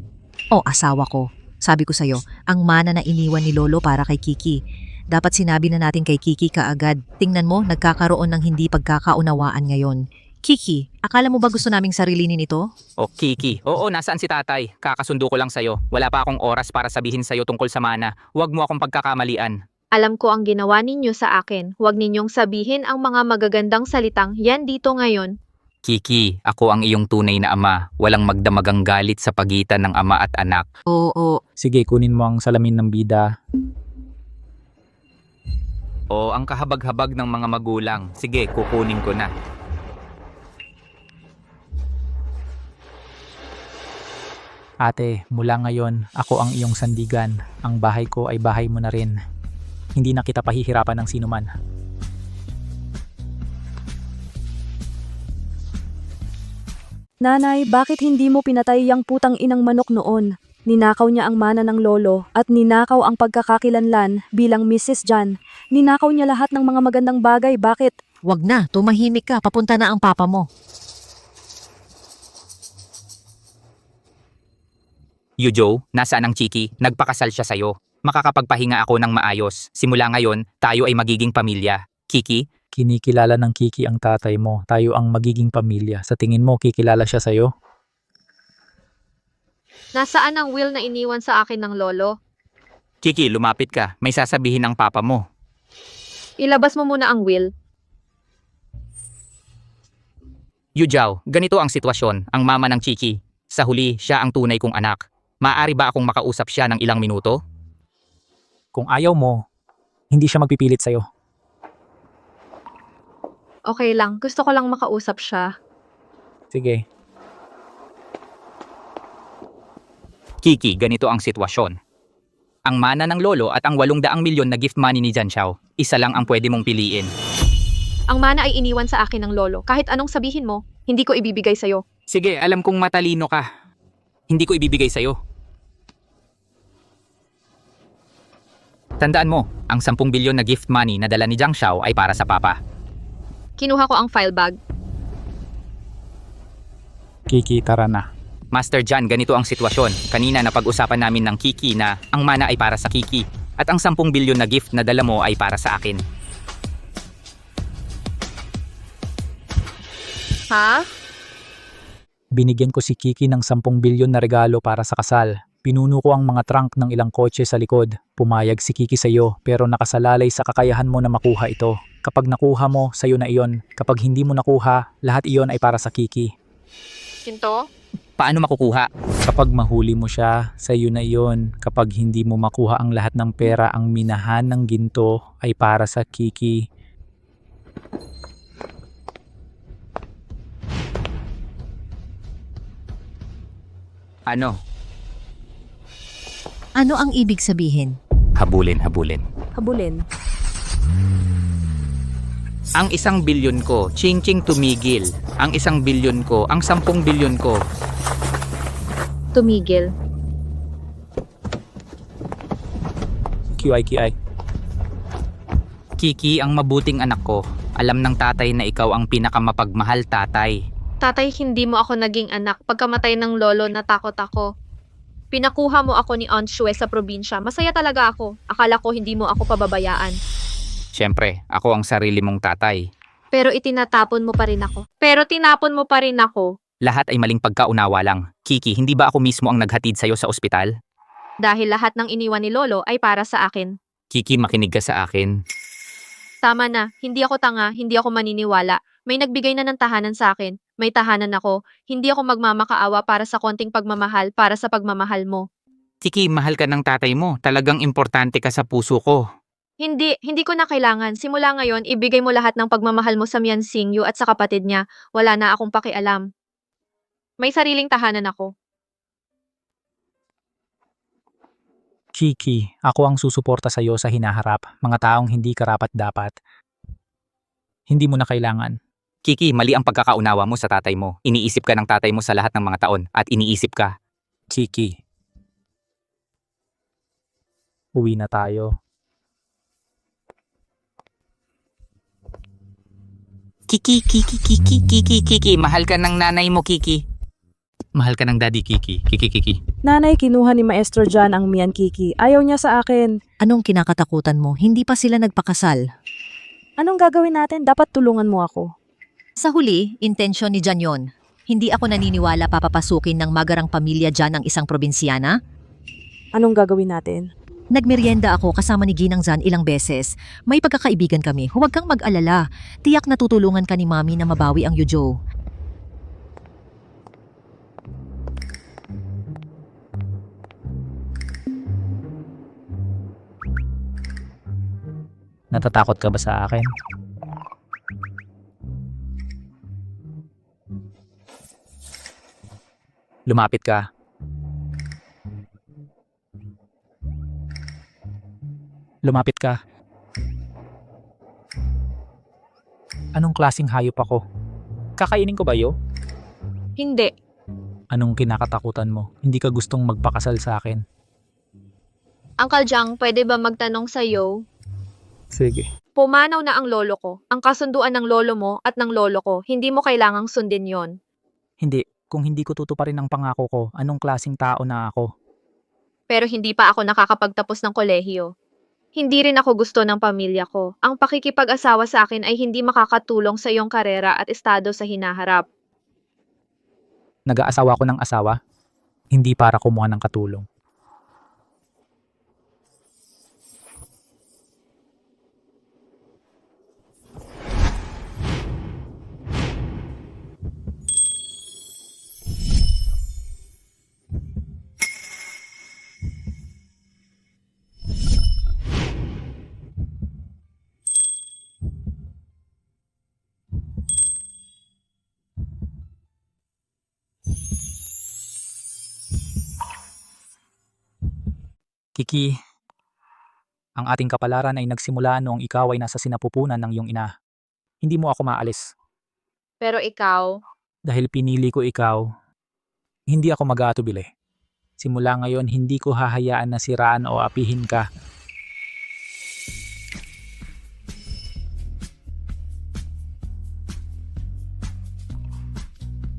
O asawa ko, sabi ko sa'yo, ang mana na iniwan ni Lolo para kay Kiki. Dapat sinabi na natin kay Kiki kaagad. Tingnan mo, nagkakaroon ng hindi pagkakaunawaan ngayon. Kiki, akala mo ba gusto naming sarilinin ito? O Kiki, oo, nasaan si tatay? Kakasundo ko lang sa'yo. Wala pa akong oras para sabihin sa'yo tungkol sa mana. Huwag mo akong pagkakamalian. Alam ko ang ginawa ninyo sa akin. Huwag ninyong sabihin ang mga magagandang salitang yan dito ngayon. Kiki, ako ang iyong tunay na ama. Walang magdamagang galit sa pagitan ng ama at anak. Oo. Sige, kunin mo ang salamin ng bida. O ang kahabag-habag ng mga magulang. Sige, kukunin ko na. Ate, mula ngayon, ako ang iyong sandigan. Ang bahay ko ay bahay mo na rin. Hindi na kita pahihirapan ng sinuman. Nanay, bakit hindi mo pinatay yang putang inang manok noon? Ninakaw niya ang mana ng lolo at ninakaw ang pagkakakilanlan bilang Mrs. Jan. Ninakaw niya lahat ng mga magandang bagay. Bakit? Wag na, tumahimik ka. Papunta na ang papa mo. Yujo, nasaan ang Chiki? Nagpakasal siya sa'yo. Makakapagpahinga ako ng maayos. Simula ngayon, tayo ay magiging pamilya. Kiki, Kinikilala ng Kiki ang tatay mo. Tayo ang magiging pamilya. Sa tingin mo, kikilala siya sa'yo? Nasaan ang will na iniwan sa akin ng lolo? Kiki, lumapit ka. May sasabihin ng papa mo. Ilabas mo muna ang will. Yujao, ganito ang sitwasyon. Ang mama ng Chiki. Sa huli, siya ang tunay kong anak. Maaari ba akong makausap siya ng ilang minuto? Kung ayaw mo, hindi siya magpipilit sa'yo. Okay lang, gusto ko lang makausap siya. Sige. Kiki, ganito ang sitwasyon. Ang mana ng lolo at ang 800 milyon na gift money ni Jan Xiao. Isa lang ang pwede mong piliin. Ang mana ay iniwan sa akin ng lolo. Kahit anong sabihin mo, hindi ko ibibigay sa'yo. Sige, alam kong matalino ka. Hindi ko ibibigay sa'yo. Tandaan mo, ang 10 bilyon na gift money na dala ni Jiang Xiao ay para sa papa. Kinuha ko ang file bag. Kiki, tara na. Master Jan, ganito ang sitwasyon. Kanina napag-usapan namin ng Kiki na ang mana ay para sa Kiki at ang 10 bilyon na gift na dala mo ay para sa akin. Ha? Binigyan ko si Kiki ng 10 bilyon na regalo para sa kasal. Pinuno ko ang mga trunk ng ilang kotse sa likod. Pumayag si Kiki sa'yo pero nakasalalay sa kakayahan mo na makuha ito. Kapag nakuha mo, sa'yo na iyon. Kapag hindi mo nakuha, lahat iyon ay para sa Kiki. Kinto? Paano makukuha? Kapag mahuli mo siya, sa'yo na iyon. Kapag hindi mo makuha ang lahat ng pera, ang minahan ng ginto ay para sa Kiki. Ano? Ano ang ibig sabihin? Habulin. Habulin. Ang 1 bilyon ko, ching-ching tumigil. Ang 1 bilyon ko, ang 10 bilyon ko. Tumigil. QI. Kiki, ang mabuting anak ko. Alam ng tatay na ikaw ang pinakamapagmahal, tatay. Tatay, hindi mo ako naging anak. Pagkamatay ng lolo, natakot ako. Pinakuha mo ako ni Aunt Shue sa probinsya. Masaya talaga ako. Akala ko hindi mo ako pababayaan. Siyempre, ako ang sarili mong tatay. Pero tinapon mo pa rin ako. Lahat ay maling pagkaunawa lang. Kiki, hindi ba ako mismo ang naghatid sa'yo sa ospital? Dahil lahat ng iniwan ni lolo ay para sa akin. Kiki, makinig ka sa akin. Tama na, hindi ako tanga, hindi ako maniniwala. May nagbigay na ng tahanan sa akin. May tahanan ako. Hindi ako magmamakaawa para sa konting pagmamahal, para sa pagmamahal mo. Kiki, mahal ka ng tatay mo. Talagang importante ka sa puso ko. Hindi ko na kailangan. Simula ngayon, ibigay mo lahat ng pagmamahal mo sa Mian Xingyu at sa kapatid niya. Wala na akong pakialam. May sariling tahanan ako. Kiki, ako ang susuporta sa iyo sa hinaharap. Mga taong hindi karapat-dapat. Hindi mo na kailangan. Kiki, mali ang pagkakaunawa mo sa tatay mo. Iniisip ka ng tatay mo sa lahat ng mga taon at iniisip ka. Chiki. Uwi na tayo. Kiki. Mahal ka ng nanay mo, Kiki. Mahal ka ng daddy, Kiki. Kiki. Nanay, kinuha ni Maestro Jan ang Mian Kiki. Ayaw niya sa akin. Anong kinakatakutan mo? Hindi pa sila nagpakasal. Anong gagawin natin? Dapat tulungan mo ako. Sa huli, intensyon ni Jan yon. Hindi ako naniniwala papapasukin ng magarang pamilya Jan ang isang probinsyana. Anong gagawin natin? Nagmeryenda ako kasama ni Ginang Zan ilang beses. May pagkakaibigan kami. Huwag kang mag-alala. Tiyak na tutulungan ka ni Mami na mabawi ang Yujo. Natatakot ka ba sa akin? Lumapit ka. Lumapit ka. Anong klaseng hayop ako? Kakainin ko ba yo? Hindi. Anong kinakatakutan mo? Hindi ka gustong magpakasal sa akin? Uncle Jang, pwede ba magtanong sa'yo? Sige. Pumanaw na ang lolo ko. Ang kasunduan ng lolo mo at ng lolo ko, hindi mo kailangang sundin yon. Hindi. Kung hindi ko tutuparin ang pangako ko, anong klaseng tao na ako? Pero hindi pa ako nakakapagtapos ng kolehiyo. Hindi rin ako gusto ng pamilya ko. Ang pakikipag-asawa sa akin ay hindi makakatulong sa iyong karera at estado sa hinaharap. Nag-aasawa ko ng asawa? Hindi para kumuha ng katulong. Kiki, ang ating kapalaran ay nagsimula noong ikaw ay nasa sinapupunan ng iyong ina. Hindi mo ako maalis. Pero ikaw, Dahil pinili ko ikaw, hindi ako mag-aatubili. Simula ngayon, hindi ko hahayaan na siraan o apihin ka.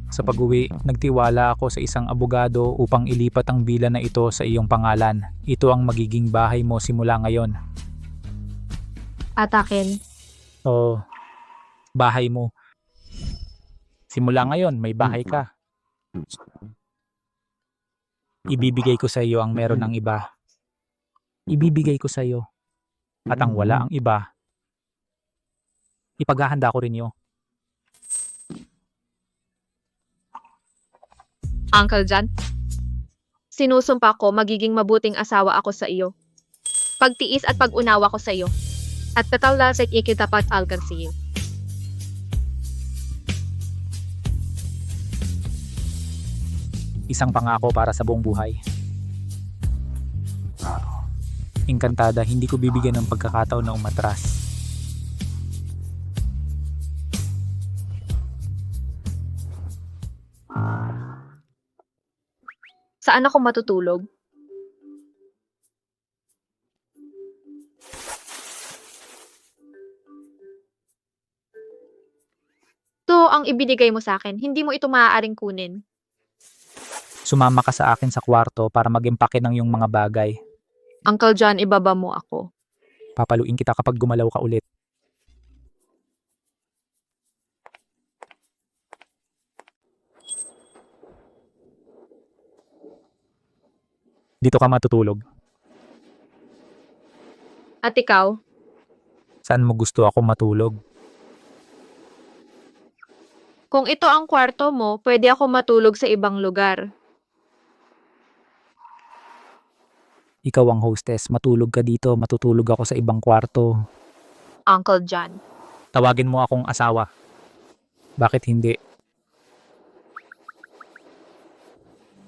Sa pag-uwi, nagtiwala ako sa isang abogado upang ilipat ang villa na ito sa iyong pangalan. Ito ang magiging bahay mo simula ngayon. at akin. O, bahay mo. Simula ngayon, may bahay ka. Ibibigay ko sa iyo ang meron ng iba. Ibibigay ko sa iyo. At ang wala ang iba, ipaghahanda ko rin iyo. Uncle Jan, sinusumpa ko magiging mabuting asawa ako sa iyo. Pagtiis at pag-unawa ko sa iyo. At tatawla sa ikitapat alkan sa iyo. Isang pangako para sa buong buhay. Engkantada, hindi ko bibigyan ng pagkakataon na umatras. Saan ako matutulog? Ito ang ibinigay mo sa akin. Hindi mo ito maaaring kunin. Sumama ka sa akin sa kwarto para mag-empake ng iyong mga bagay. Uncle John, ibaba mo ako. Papaluin kita kapag gumalaw ka ulit. Dito ka matutulog. At ikaw? Saan mo gusto ako matulog? Kung ito ang kwarto mo, pwede ako matulog sa ibang lugar. Ikaw ang hostess, matulog ka dito, matutulog ako sa ibang kwarto. Uncle John. Tawagin mo akong asawa. Bakit hindi?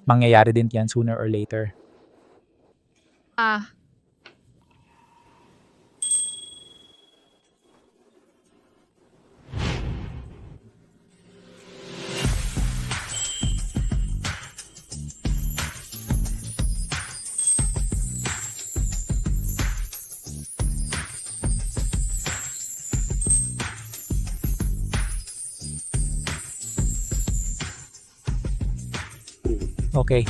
Mangyayari din yan sooner or later. Ah, Okay.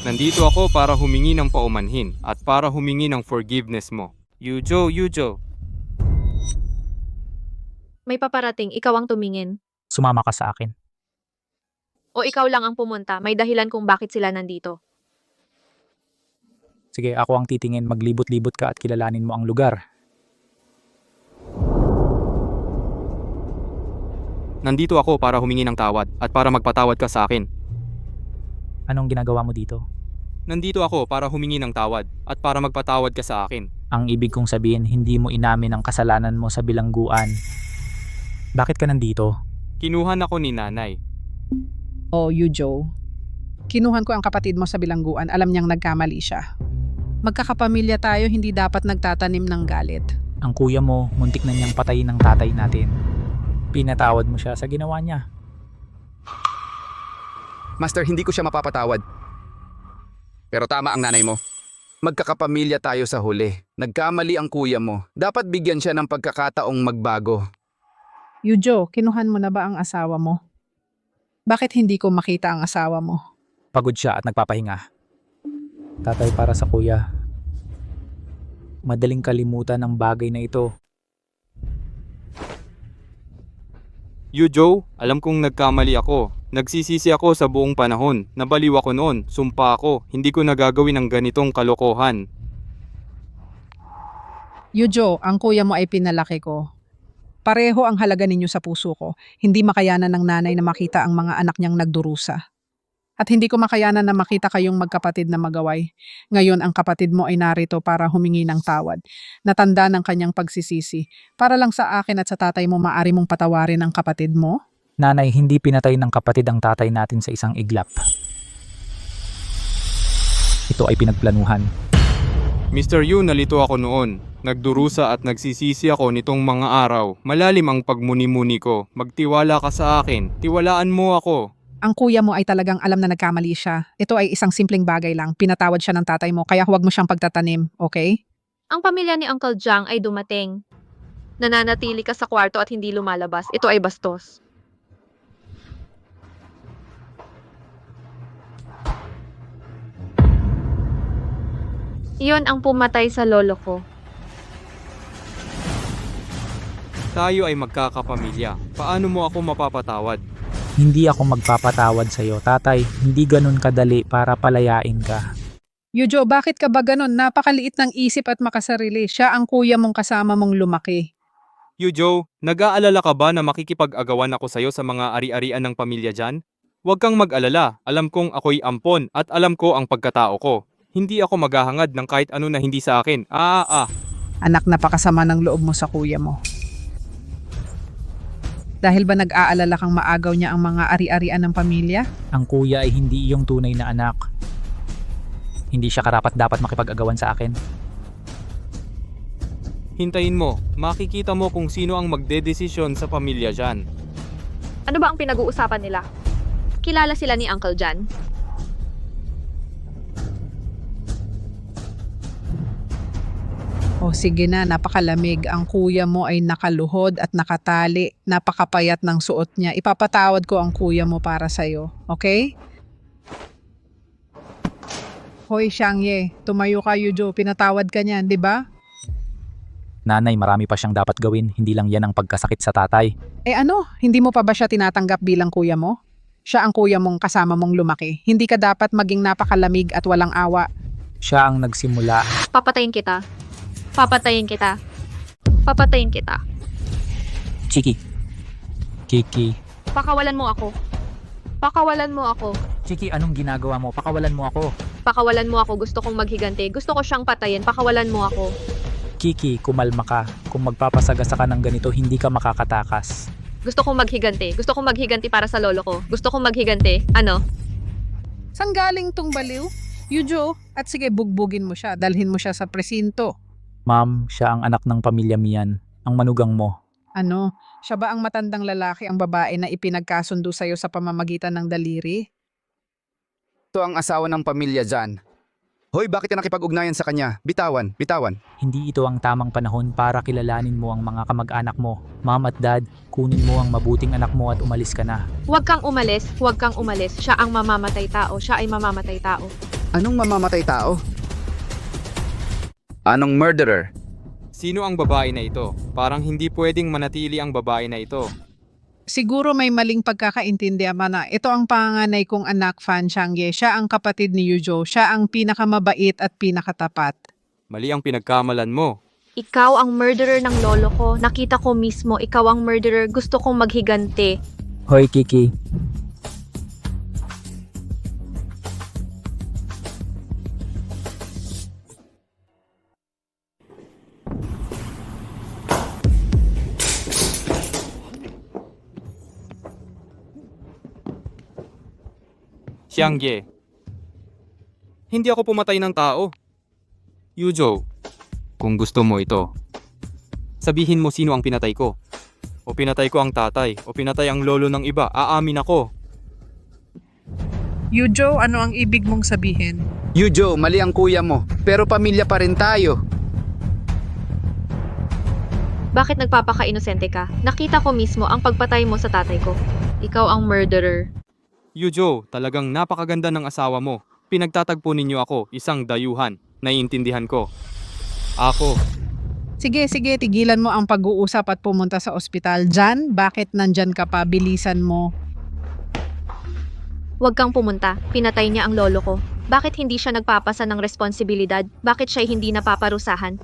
Nandito ako para humingi ng paumanhin at para humingi ng forgiveness mo. Yujo. May paparating, ikaw ang tumingin. Sumama ka sa akin. O ikaw lang ang pumunta, may dahilan kung bakit sila nandito. Sige, ako ang titingin. Maglibot-libot ka at kilalanin mo ang lugar. Nandito ako para humingi ng tawad at para magpatawad ka sa akin. Anong ginagawa mo dito? Nandito ako para humingi ng tawad at para magpatawad ka sa akin. Ang ibig kong sabihin, hindi mo inamin ang kasalanan mo sa bilangguan. Bakit ka nandito? Kinuhan ako ni nanay. Oh, Yujo. Kinuhan ko ang kapatid mo sa bilangguan. Alam niyang nagkamali siya. Magkakapamilya tayo, hindi dapat nagtatanim ng galit. Ang kuya mo, muntik na niyang patayin ng tatay natin. Pinatawad mo siya sa ginawa niya. Master, hindi ko siya mapapatawad. Pero tama ang nanay mo. Magkakapamilya tayo sa huli. Nagkamali ang kuya mo. Dapat bigyan siya ng pagkakataong magbago. Yujo, kinuhan mo na ba ang asawa mo? Bakit hindi ko makita ang asawa mo? Pagod siya at nagpapahinga. Tatay, para sa kuya. Madaling kalimutan ang bagay na ito. Yujo, alam kong nagkamali ako. Nagsisisi ako sa buong panahon. Nabaliw ako noon. Sumpa ako. Hindi ko nagagawin ang ganitong kalokohan. Yujo, ang kuya mo ay pinalaki ko. Pareho ang halaga ninyo sa puso ko. Hindi makayanan ng nanay na makita ang mga anak niyang nagdurusa. At hindi ko makayanan na makita kayong magkapatid na magaway. Ngayon ang kapatid mo ay narito para humingi ng tawad. Natanda ng kanyang pagsisisi. Para lang sa akin at sa tatay mo maari mong patawarin ang kapatid mo? Nanay, hindi pinatay ng kapatid ang tatay natin sa isang iglap. Ito ay pinagplanuhan. Mr. Yu, nalito ako noon. Nagdurusa at nagsisisi ako nitong mga araw. Malalim ang pagmuni-muni ko. Magtiwala ka sa akin. Tiwalaan mo ako. Ang kuya mo ay talagang alam na nagkamali siya. Ito ay isang simpleng bagay lang. Pinatawad siya ng tatay mo kaya huwag mo siyang pagtatanim, okay? Ang pamilya ni Uncle Jiang ay dumating. Nananatili ka sa kwarto at hindi lumalabas. Ito ay bastos. Iyon ang pumatay sa lolo ko. Tayo ay magkakapamilya. Paano mo ako mapapatawad? Hindi ako magpapatawad sa iyo, tatay. Hindi ganun kadali para palayain ka. Yujo, bakit ka ba ganun? Napakaliit ng isip at makasarili. Siya ang kuya mong kasama mong lumaki. Yujo, nag-aalala ka ba na makikipag-agawan ako sa'yo sa mga ari-arian ng pamilya dyan? Huwag kang mag-alala. Alam kong ako'y ampon at alam ko ang pagkatao ko. Hindi ako maghahangad ng kahit ano na hindi sa akin. Anak, napakasama ng loob mo sa kuya mo. Dahil ba nag-aalala kang maagaw niya ang mga ari-arian ng pamilya? Ang kuya ay hindi iyong tunay na anak. Hindi siya karapat-dapat makipag-agawan sa akin. Hintayin mo. Makikita mo kung sino ang magdedesisyon sa pamilya dyan. Ano ba ang pinag-uusapan nila? Kilala sila ni Uncle Jan? O sige na, napakalamig. Ang kuya mo ay nakaluhod at nakatali. Napakapayat ng suot niya. Ipapatawad ko ang kuya mo para sa'yo. Okay? Hoy, Xiangye. Tumayo ka, Yujo. Pinatawad ka niyan, di ba? Nanay, marami pa siyang dapat gawin. Hindi lang yan ang pagkasakit sa tatay. Eh ano, hindi mo pa ba siya tinatanggap bilang kuya mo? Siya ang kuya mong kasama mong lumaki. Hindi ka dapat maging napakalamig at walang awa. Siya ang nagsimula. Papatayin kita. Papatayin kita. Papatayin kita. Chiki. Kiki. Pakawalan mo ako. Pakawalan mo ako. Chiki, anong ginagawa mo? Pakawalan mo ako. Pakawalan mo ako. Gusto kong maghigante. Gusto ko siyang patayin. Pakawalan mo ako. Kiki, kumalma ka. Kung magpapasagasa ka ng ganito, hindi ka makakatakas. Gusto kong maghigante. Gusto kong maghigante para sa lolo ko. Gusto kong maghigante. Ano? Saan galing tong baliw? Yujo, at sige bugbugin mo siya. Dalhin mo siya sa presinto. Ma'am, siya ang anak ng pamilya Mian. Ang manugang mo. Ano? Siya ba ang matandang lalaki ang babae na ipinagkasundo sa'yo sa pamamagitan ng daliri? Ito ang asawa ng pamilya Jan. Hoy, bakit ka nakipag-ugnayan sa kanya? Bitawan, bitawan. Hindi ito ang tamang panahon para kilalanin mo ang mga kamag-anak mo. Mom at dad, kunin mo ang mabuting anak mo at umalis ka na. Huwag kang umalis, huwag kang umalis. Siya ang mamamatay tao, siya ay mamamatay tao. Anong mamamatay tao? Anong murderer? Sino ang babae na ito? Parang hindi pwedeng manatili ang babae na ito. Siguro may maling pagkakaintindi, Amana. Ito ang panganay kong anak, Fan Xiangye. Siya ang kapatid ni Yujo. Siya ang pinakamabait at pinakatapat. Mali ang pinagkamalan mo. Ikaw ang murderer ng lolo ko. Nakita ko mismo, ikaw ang murderer. Gusto kong maghiganti. Hoy Kiki, Xiangye. Hindi ako pumatay ng tao. Yujo, kung gusto mo ito, sabihin mo sino ang pinatay ko. O pinatay ko ang tatay, o pinatay ang lolo ng iba, aamin ako. Yujo, ano ang ibig mong sabihin? Yujo, mali ang kuya mo. Pero pamilya pa rin tayo. Bakit nagpapaka-inosente ka? Nakita ko mismo ang pagpatay mo sa tatay ko. Ikaw ang murderer. Yujo, talagang napakaganda ng asawa mo. Pinagtatagpo ninyo ako, isang dayuhan. Naiintindihan ko. Ako, Sige, tigilan mo ang pag-uusap at pumunta sa ospital. Jan, bakit nandyan ka pa? Bilisan mo. Huwag kang pumunta. Pinatay niya ang lolo ko. Bakit hindi siya nagpapasa ng responsibilidad? Bakit siya hindi napaparusahan?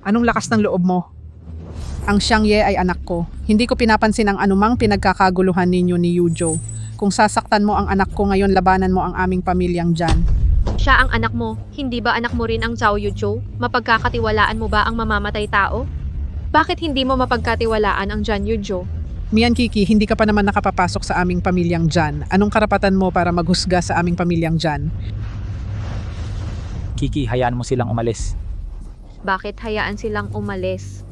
Anong lakas ng loob mo? Ang Xiangye ay anak ko. Hindi ko pinapansin ang anumang pinagkakaguluhan ninyo ni Yujo. Kung sasaktan mo ang anak ko ngayon, labanan mo ang aming pamilyang Jan. Siya ang anak mo. Hindi ba anak mo rin ang Zhao Yujo? Mapagkakatiwalaan mo ba ang mamamatay tao? Bakit hindi mo mapagkatiwalaan ang Jan Yujo? Mian Kiki, hindi ka pa naman nakapapasok sa aming pamilyang Jan. Anong karapatan mo para maghusga sa aming pamilyang Jan? Kiki, hayaan mo silang umalis. Bakit hayaan silang umalis?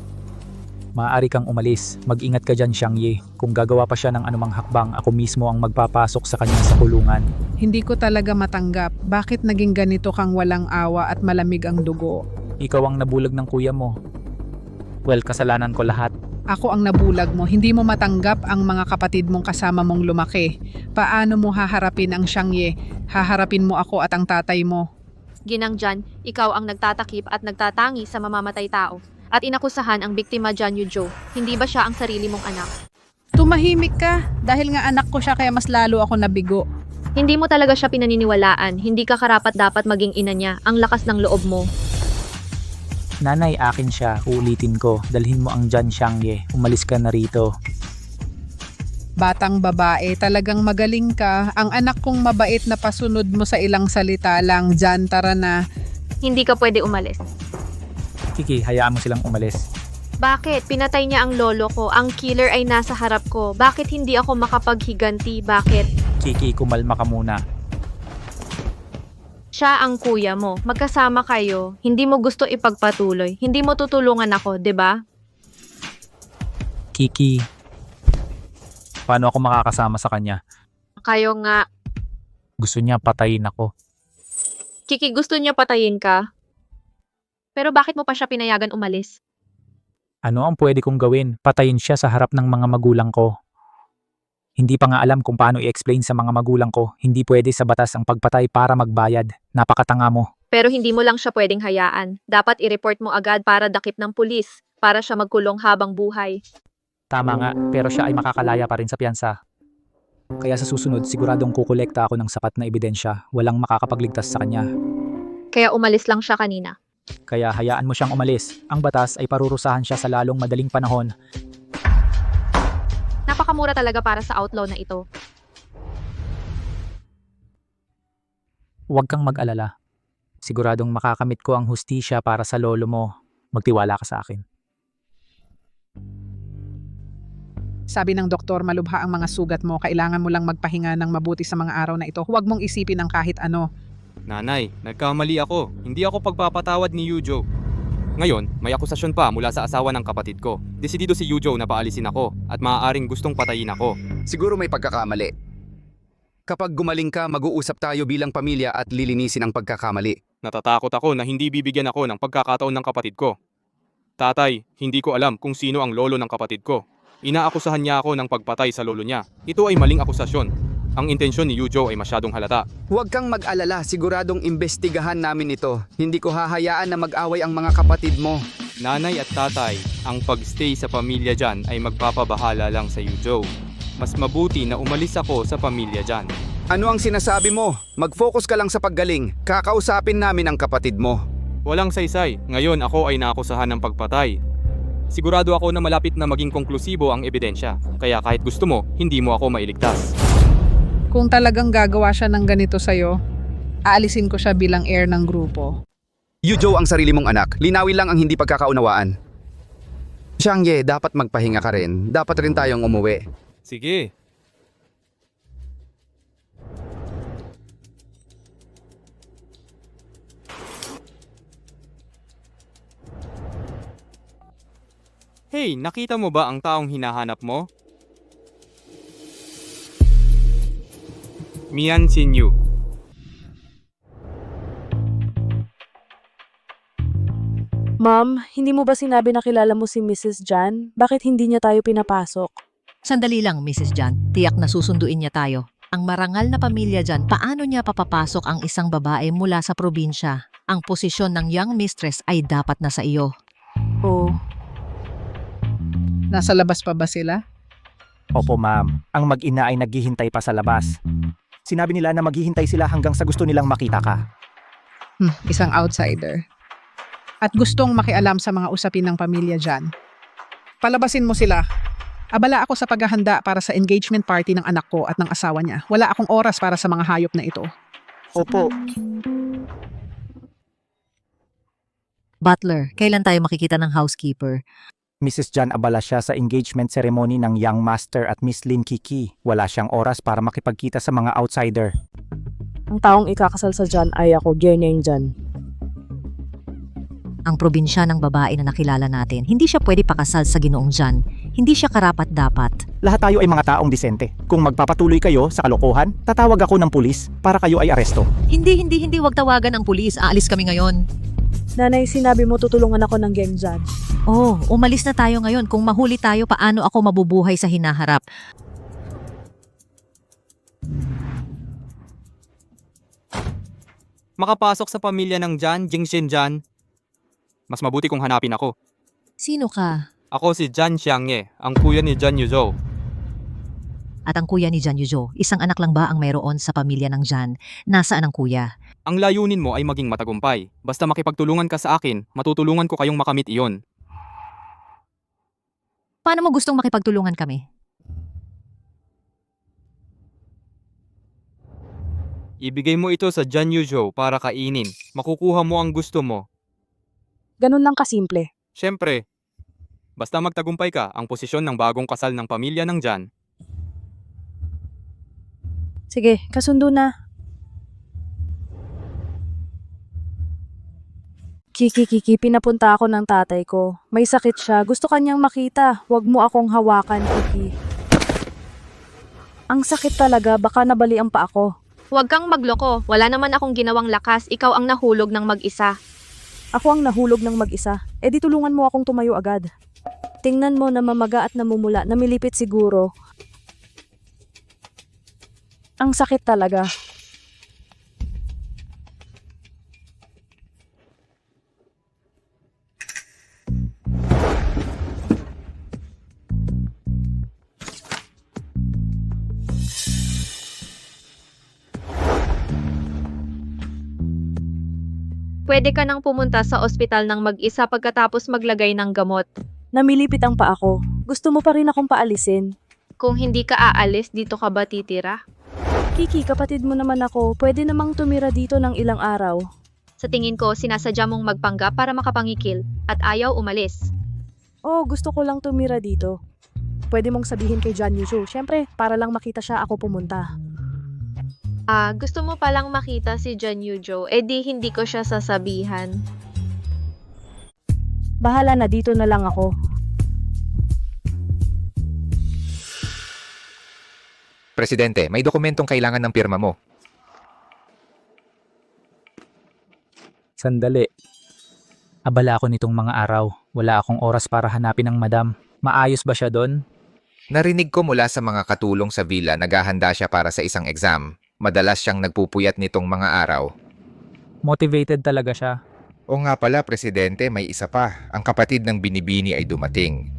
Maaari kang umalis. Mag-ingat ka dyan, Xiangye. Kung gagawa pa siya ng anumang hakbang, ako mismo ang magpapasok sa kanya sa kulungan. Hindi ko talaga matanggap. Bakit naging ganito kang walang awa at malamig ang dugo? Ikaw ang nabulag ng kuya mo. Well, kasalanan ko lahat. Ako ang nabulag mo. Hindi mo matanggap ang mga kapatid mong kasama mong lumaki. Paano mo haharapin ang Xiangye? Haharapin mo ako at ang tatay mo. Ginang Jan, ikaw ang nagtatakip at nagtatangi sa mamamatay tao. At inakusahan ang biktima Jan Yujo. Hindi ba siya ang sarili mong anak? Tumahimik ka. Dahil nga anak ko siya kaya mas lalo ako nabigo. Hindi mo talaga siya pinaniniwalaan. Hindi ka karapat dapat maging ina niya. Ang lakas ng loob mo. Nanay, akin siya. Uulitin ko. Dalhin mo ang Jan, Xiangye. Umalis ka na rito. Batang babae, talagang magaling ka. Ang anak kong mabait na pasunod mo sa ilang salita lang. Jan, tara na. Hindi ka pwede umalis. Kiki, hayaan mo silang umalis. Bakit? Pinatay niya ang lolo ko. Ang killer ay nasa harap ko. Bakit hindi ako makapaghiganti? Bakit? Kiki, kumalma ka muna. Siya ang kuya mo. Magkasama kayo. Hindi mo gusto ipagpatuloy. Hindi mo tutulungan ako, 'di ba? Kiki, paano ako makakasama sa kanya? Kayo nga. Gusto niya patayin ako. Kiki, gusto niya patayin ka. Pero bakit mo pa siya pinayagan umalis? Ano ang pwede kong gawin? Patayin siya sa harap ng mga magulang ko. Hindi pa nga alam kung paano i-explain sa mga magulang ko. Hindi pwede sa batas ang pagpatay para magbayad. Napakatanga mo. Pero hindi mo lang siya pwedeng hayaan. Dapat i-report mo agad para dakip ng pulis. Para siya magkulong habang buhay. Tama nga, pero siya ay makakalaya pa rin sa piyansa. Kaya sa susunod, siguradong kukolekta ako ng sapat na ebidensya. Walang makakapagligtas sa kanya. Kaya umalis lang siya kanina. Kaya hayaan mo siyang umalis. Ang batas ay parurusahan siya sa lalong madaling panahon. Napakamura talaga para sa outlaw na ito. Huwag kang mag-alala. Siguradong makakamit ko ang hustisya para sa lolo mo. Magtiwala ka sa akin. Sabi ng doktor, malubha ang mga sugat mo. Kailangan mo lang magpahinga ng mabuti sa mga araw na ito. Huwag mong isipin ng kahit ano. Nanay, nagkamali ako. Hindi ako pagpapatawad ni Yujo. Ngayon, may akusasyon pa mula sa asawa ng kapatid ko. Desidido si Yujo na paalisin ako at maaaring gustong patayin ako. Siguro may pagkakamali. Kapag gumaling ka, mag-uusap tayo bilang pamilya at lilinisin ang pagkakamali. Natatakot ako na hindi bibigyan ako ng pagkakataon ng kapatid ko. Tatay, hindi ko alam kung sino ang lolo ng kapatid ko. Inaakusahan niya ako ng pagpatay sa lolo niya. Ito ay maling akusasyon. Ang intensyon ni Yujo ay masyadong halata. Huwag kang mag-alala, siguradong imbestigahan namin ito. Hindi ko hahayaan na mag-away ang mga kapatid mo. Nanay at tatay, ang pagstay sa pamilya dyan ay magpapabahala lang sa Yujo. Mas mabuti na umalis ako sa pamilya dyan. Ano ang sinasabi mo? Mag-focus ka lang sa paggaling. Kakausapin namin ang kapatid mo. Walang saysay, ngayon ako ay naakusahan ng pagpatay. Sigurado ako na malapit na maging konklusibo ang ebidensya, kaya kahit gusto mo, hindi mo ako mailigtas. Kung talagang gagawa siya ng ganito sa'yo, aalisin ko siya bilang heir ng grupo. Yujo ang sarili mong anak, linawin lang ang hindi pagkakaunawaan. Xiangye, dapat magpahinga ka rin. Dapat rin tayong umuwi. Sige. Hey, nakita mo ba ang taong hinahanap mo? Mian Xinyu. Ma'am, hindi mo ba sinabi na kilala mo si Mrs. Jan? Bakit hindi niya tayo pinapasok? Sandali lang, Mrs. Jan. Tiyak na susunduin niya tayo. Ang marangal na pamilya dyan, paano niya papapasok ang isang babae mula sa probinsya? Ang posisyon ng young mistress ay dapat na sa iyo. Oh, Nasa labas pa ba sila? Opo ma'am, ang mag-ina ay naghihintay pa sa labas. Sinabi nila na maghihintay sila hanggang sa gusto nilang makita ka. Isang outsider. At gustong makialam sa mga usapin ng pamilya dyan. Palabasin mo sila. Abala ako sa paghahanda para sa engagement party ng anak ko at ng asawa niya. Wala akong oras para sa mga hayop na ito. Opo. Butler, kailan tayo makikita ng housekeeper? Mrs. Jan abala siya sa engagement ceremony ng Young Master at Miss Lin Kiki. Wala siyang oras para makipagkita sa mga outsider. ang taong ikakasal sa Jan ay ako, Gyenyeng Jan. Ang probinsya ng babae na nakilala natin, hindi siya pwede pakasal sa Ginoong Jan. Hindi siya karapat-dapat. Lahat tayo ay mga taong disente. Kung magpapatuloy kayo sa kalokohan, tatawag ako ng pulis para kayo ay aresto. Hindi, wag tawagan ang pulis. Aalis kami ngayon. Nanay, sinabi mo tutulungan ako ng Geng Jan. Oh, umalis na tayo ngayon. Kung mahuli tayo, paano ako mabubuhay sa hinaharap? Makapasok sa pamilya ng Jan, Jingshin Jan. Mas mabuti kung hanapin ako. Sino ka? Ako si Jan Xiangye, ang kuya ni Jan Yuzhou. At ang kuya ni Jan Yuzhou, isang anak lang ba ang mayroon sa pamilya ng Jan? Nasaan ang kuya? Ang layunin mo ay maging matagumpay. Basta makipagtulungan ka sa akin, matutulungan ko kayong makamit iyon. Paano mo gustong makipagtulungan kami? Ibigay mo ito sa Jan Yuzhou para kainin. Makukuha mo ang gusto mo. Ganun lang kasimple. Siyempre, basta magtagumpay ka ang posisyon ng bagong kasal ng pamilya ng Jan. Sige, kasundo na. Kiki, pinapunta ako ng tatay ko. May sakit siya. Gusto kanyang makita. Huwag mo akong hawakan, Kiki. Ang sakit talaga. Baka nabalian pa ako. Huwag kang magloko. Wala naman akong ginawang lakas. Ikaw ang nahulog ng mag-isa. Ako ang nahulog ng mag-isa. E di tulungan mo akong tumayo agad. Tingnan mo na mamaga at namumula. Namilipit siguro. Ang sakit talaga. Pwede ka nang pumunta sa ospital ng mag-isa pagkatapos maglagay ng gamot. Namilipit ang paa ko. Gusto mo pa rin akong paalisin. Kung hindi ka aalis, dito ka ba titira? Kiki, kapatid mo naman ako. Pwede namang tumira dito ng ilang araw. Sa tingin ko, sinasadya mong magpanggap para makapangikil at ayaw umalis. Oh, gusto ko lang tumira dito. Pwede mong sabihin kay Jan Yuzhou. Siyempre, para lang makita siya ako pumunta. Gusto mo palang makita si Jan Yuzhou, di hindi ko siya sasabihan. Bahala na, dito na lang ako. Presidente, may dokumentong kailangan ng pirma mo. Sandali. Abala ako nitong mga araw. Wala akong oras para hanapin ang madam. Maayos ba siya doon? Narinig ko mula sa mga katulong sa villa naghahanda siya para sa isang exam. Madalas siyang nagpupuyat nitong mga araw. Motivated talaga siya. O nga pala, Presidente, may isa pa. Ang kapatid ng Binibini ay dumating.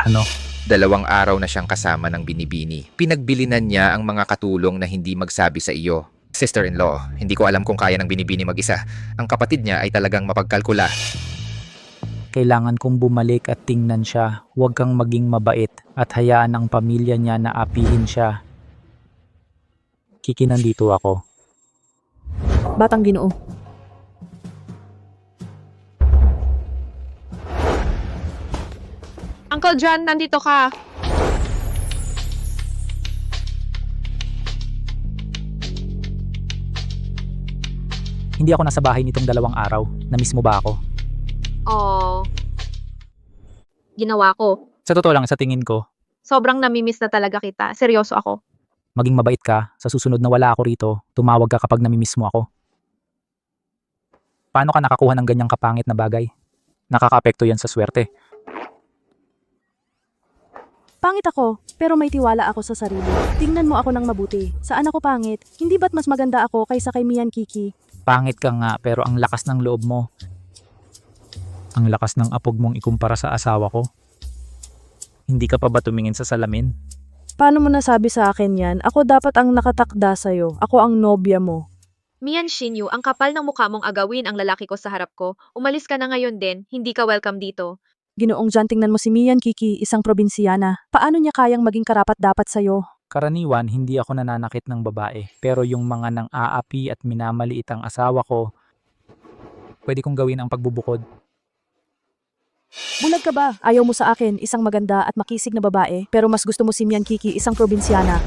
Ano? 2 araw na siyang kasama ng Binibini. Pinagbilinan niya ang mga katulong na hindi magsabi sa iyo. Sister-in-law, hindi ko alam kung kaya ng Binibini mag-isa. Ang kapatid niya ay talagang mapagkalkula. Kailangan kong bumalik at tingnan siya. Huwag kang maging mabait at hayaan ang pamilya niya na apihin siya. Kiki, nandito ako. Batang Ginoo. Uncle John, nandito ka. Hindi ako nasa bahay nitong 2 araw. Na-miss mo ba ako? Oh. Ginawa ko. Sa totoo lang, sa tingin ko, Sobrang namimiss na talaga kita. Seryoso ako. maging mabait ka. Sa susunod na wala ako rito, tumawag ka kapag namimiss mo ako. Paano ka nakakuha ng ganyang kapangit na bagay? Nakakaapekto yan sa swerte. Pangit ako, pero may tiwala ako sa sarili. Tingnan mo ako ng mabuti. Saan ako pangit? Hindi ba't mas maganda ako kaysa kay Mian Kiki? Pangit ka nga, pero ang lakas ng loob mo. Ang lakas ng apog mong ikumpara sa asawa ko. Hindi ka pa ba tumingin sa salamin? Paano mo nasabi sa akin yan? Ako dapat ang nakatakda sa'yo. Ako ang nobya mo. Mian Shinyu, ang kapal ng mukha mong agawin ang lalaki ko sa harap ko. Umalis ka na ngayon din. Hindi ka welcome dito. Ginoong Jan, tingnan mo si Mian Kiki, isang probinsyana. Paano niya kayang maging karapat-dapat sa'yo? Karaniwan, hindi ako nananakit ng babae. Pero yung mga nang aapi at minamaliit ang asawa ko, pwede kong gawin ang pagbubukod. Bulag ka ba? Ayaw mo sa akin, isang maganda at makisig na babae, pero mas gusto mo si Mian Kiki, isang probinsyana.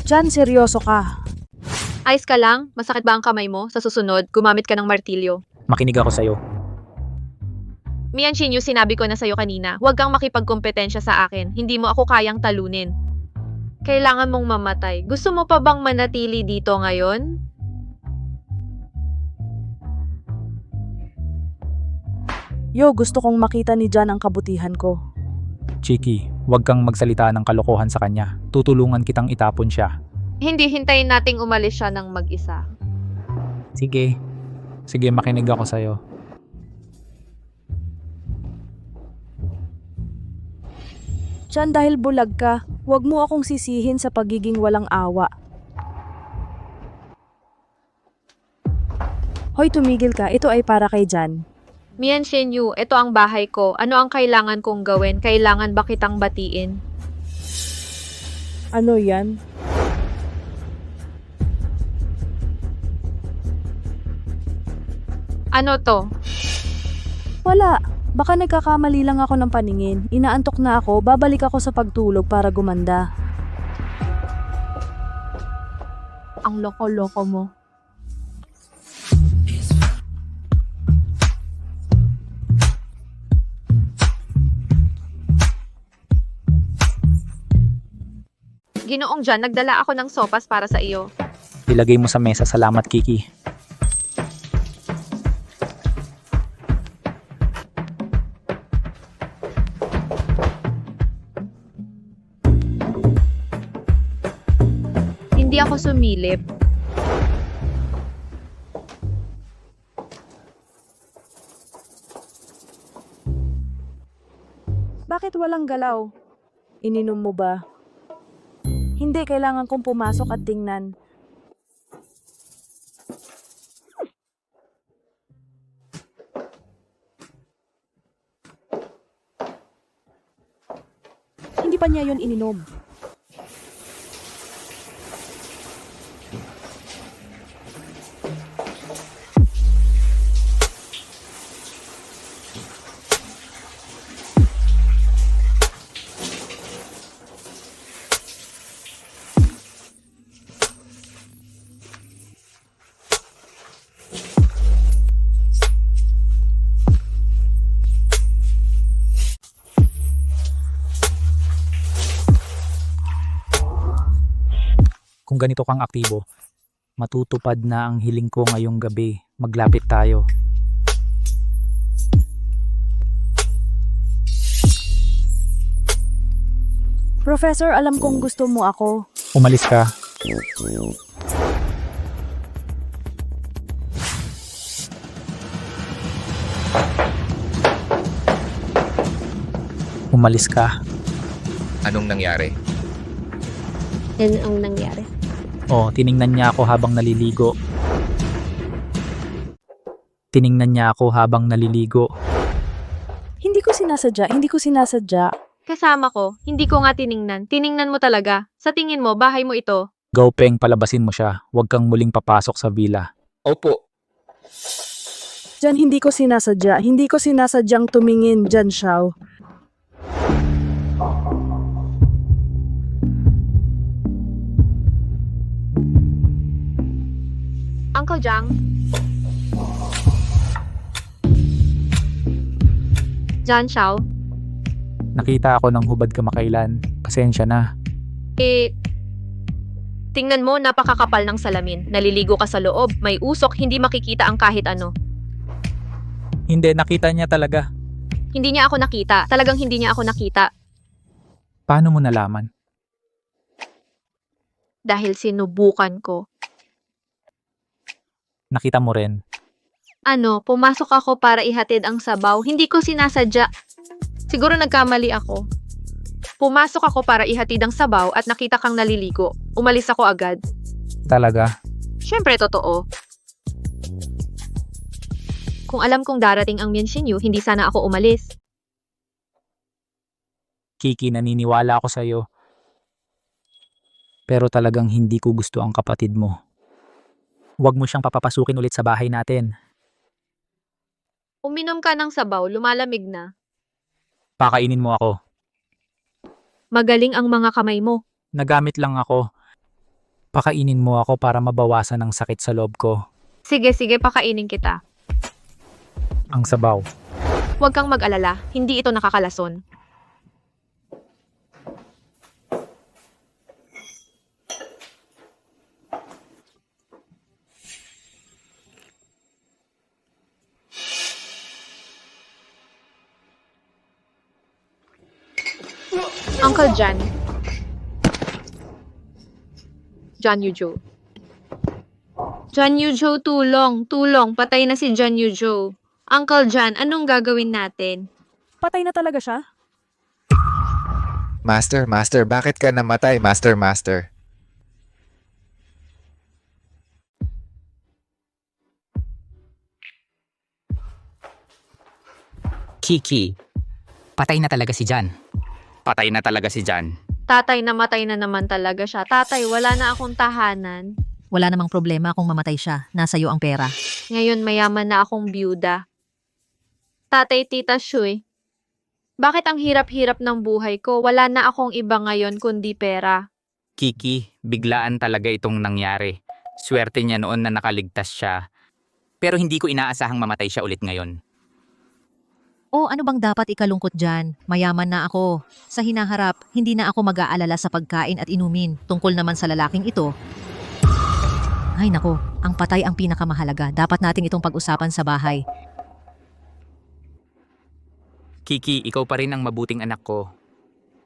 Jan, seryoso ka. Ayos ka lang? Masakit ba ang kamay mo? Sa susunod, gumamit ka ng martilyo. Makinig ako sa'yo. Mian Shinyu, sinabi ko na sa'yo kanina, huwag kang makipagkompetensya sa akin. Hindi mo ako kayang talunin. Kailangan mong mamatay. Gusto mo pa bang manatili dito ngayon? Yo, gusto kong makita ni Jan ang kabutihan ko. Chiki, huwag kang magsalita ng kalokohan sa kanya. Tutulungan kitang itapon siya. Hindi, hintayin nating umalis siya ng mag-isa. Sige. Sige, makinig ako sa'yo. Jan, dahil bulag ka, huwag mo akong sisihin sa pagiging walang awa. Hoy, tumigil ka. Ito ay para kay Jan. Mian Shinyu, ito ang bahay ko. Ano ang kailangan kong gawin? Kailangan ba kitang batiin? Ano yan? Ano to? Wala. Baka nagkakamali lang ako ng paningin. Inaantok na ako, babalik ako sa pagtulog para gumanda. Ang loko-loko mo. Ginoong Jan, nagdala ako ng sopas para sa iyo. Ilagay mo sa mesa. Salamat, Kiki. Hindi ako sumilip. Bakit walang galaw? Ininom mo ba? Hindi, kailangan kong pumasok at tingnan. Hindi pa niya yon ininom. ganito kang aktibo. Matutupad na ang hiling ko ngayong gabi. Maglapit tayo. Professor, alam kong gusto mo ako. Umalis ka. Umalis ka. Anong nangyari? Yan ang nangyari. Oh, tiningnan niya ako habang naliligo. Tiningnan niya ako habang naliligo. Hindi ko sinasadya. Kasama ko, hindi ko nga tiningnan. Tiningnan mo talaga. Sa tingin mo, bahay mo ito. Gaupeng, palabasin mo siya. Huwag kang muling papasok sa villa. Opo. Jan, hindi ko sinasadya. Hindi ko sinasadyang tumingin dyan, Xiao. Uncle Jang. Jan Xiao. Nakita ako ng hubad kamakailan. Pasensya na. Tingnan mo, napakakapal ng salamin. Naliligo ka sa loob, may usok, hindi makikita ang kahit ano. Hindi, nakita niya talaga. Hindi niya ako nakita. Talagang hindi niya ako nakita. Paano mo nalaman? Dahil sinubukan ko. Nakita mo rin. Pumasok ako para ihatid ang sabaw. Hindi ko sinasadya. Siguro nagkamali ako. Pumasok ako para ihatid ang sabaw at nakita kang naliligo. Umalis ako agad. Talaga? Siyempre, totoo. Kung alam kong darating ang Mianxinyu, hindi sana ako umalis. Kiki, naniniwala ako sa'yo. Pero talagang hindi ko gusto ang kapatid mo. Huwag mo siyang papapasukin ulit sa bahay natin. Uminom ka ng sabaw, lumalamig na. Pakainin mo ako. Magaling ang mga kamay mo. Nagamit lang ako. Pakainin mo ako para mabawasan ang sakit sa loob ko. Sige, pakainin kita. Ang sabaw. Huwag kang mag-alala, hindi ito nakakalason. Uncle Jan. Jan Yujo. Jan Yujo, tulong. Patay na si Jan Yujo. Uncle Jan, anong gagawin natin? Patay na talaga siya? Master, bakit ka namatay, Master? Kiki, patay na talaga si Jan. Patay na talaga si Jan. Tatay, namatay na naman talaga siya. Tatay, wala na akong tahanan. Wala namang problema kung mamatay siya. Nasa iyo ang pera. Ngayon mayaman na akong byuda. Tatay, Tita Shui, bakit ang hirap-hirap ng buhay ko? Wala na akong iba ngayon kundi pera. Kiki, biglaan talaga itong nangyari. Swerte niya noon na nakaligtas siya. Pero hindi ko inaasahang mamatay siya ulit ngayon. O ano bang dapat ikalungkot dyan? Mayaman na ako. Sa hinaharap, hindi na ako mag-aalala sa pagkain at inumin. Tungkol naman sa lalaking ito. Ay nako, ang patay ang pinakamahalaga. Dapat nating itong pag-usapan sa bahay. Kiki, ikaw pa rin ang mabuting anak ko.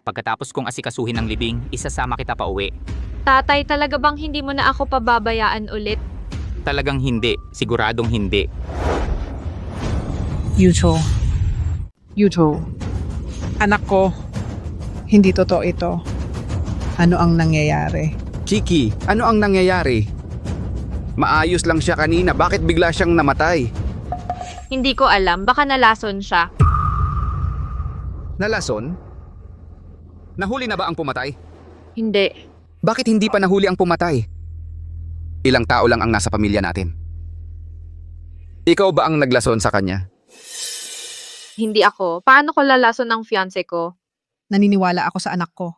Pagkatapos kong asikasuhin ng libing, isasama kita pa uwi. Tatay, talaga bang hindi mo na ako pababayaan ulit? Talagang hindi. Siguradong hindi. Yuto, anak ko, hindi totoo ito. Ano ang nangyayari? Kiki, ano ang nangyayari? Maayos lang siya kanina, bakit bigla siyang namatay? Hindi ko alam, baka nalason siya. Nalason? Nahuli na ba ang pumatay? Hindi. Bakit hindi pa nahuli ang pumatay? Ilang tao lang ang nasa pamilya natin. Ikaw ba ang naglason sa kanya? Hindi ako. Paano ko lalason ang fiancé ko? Naniniwala ako sa anak ko.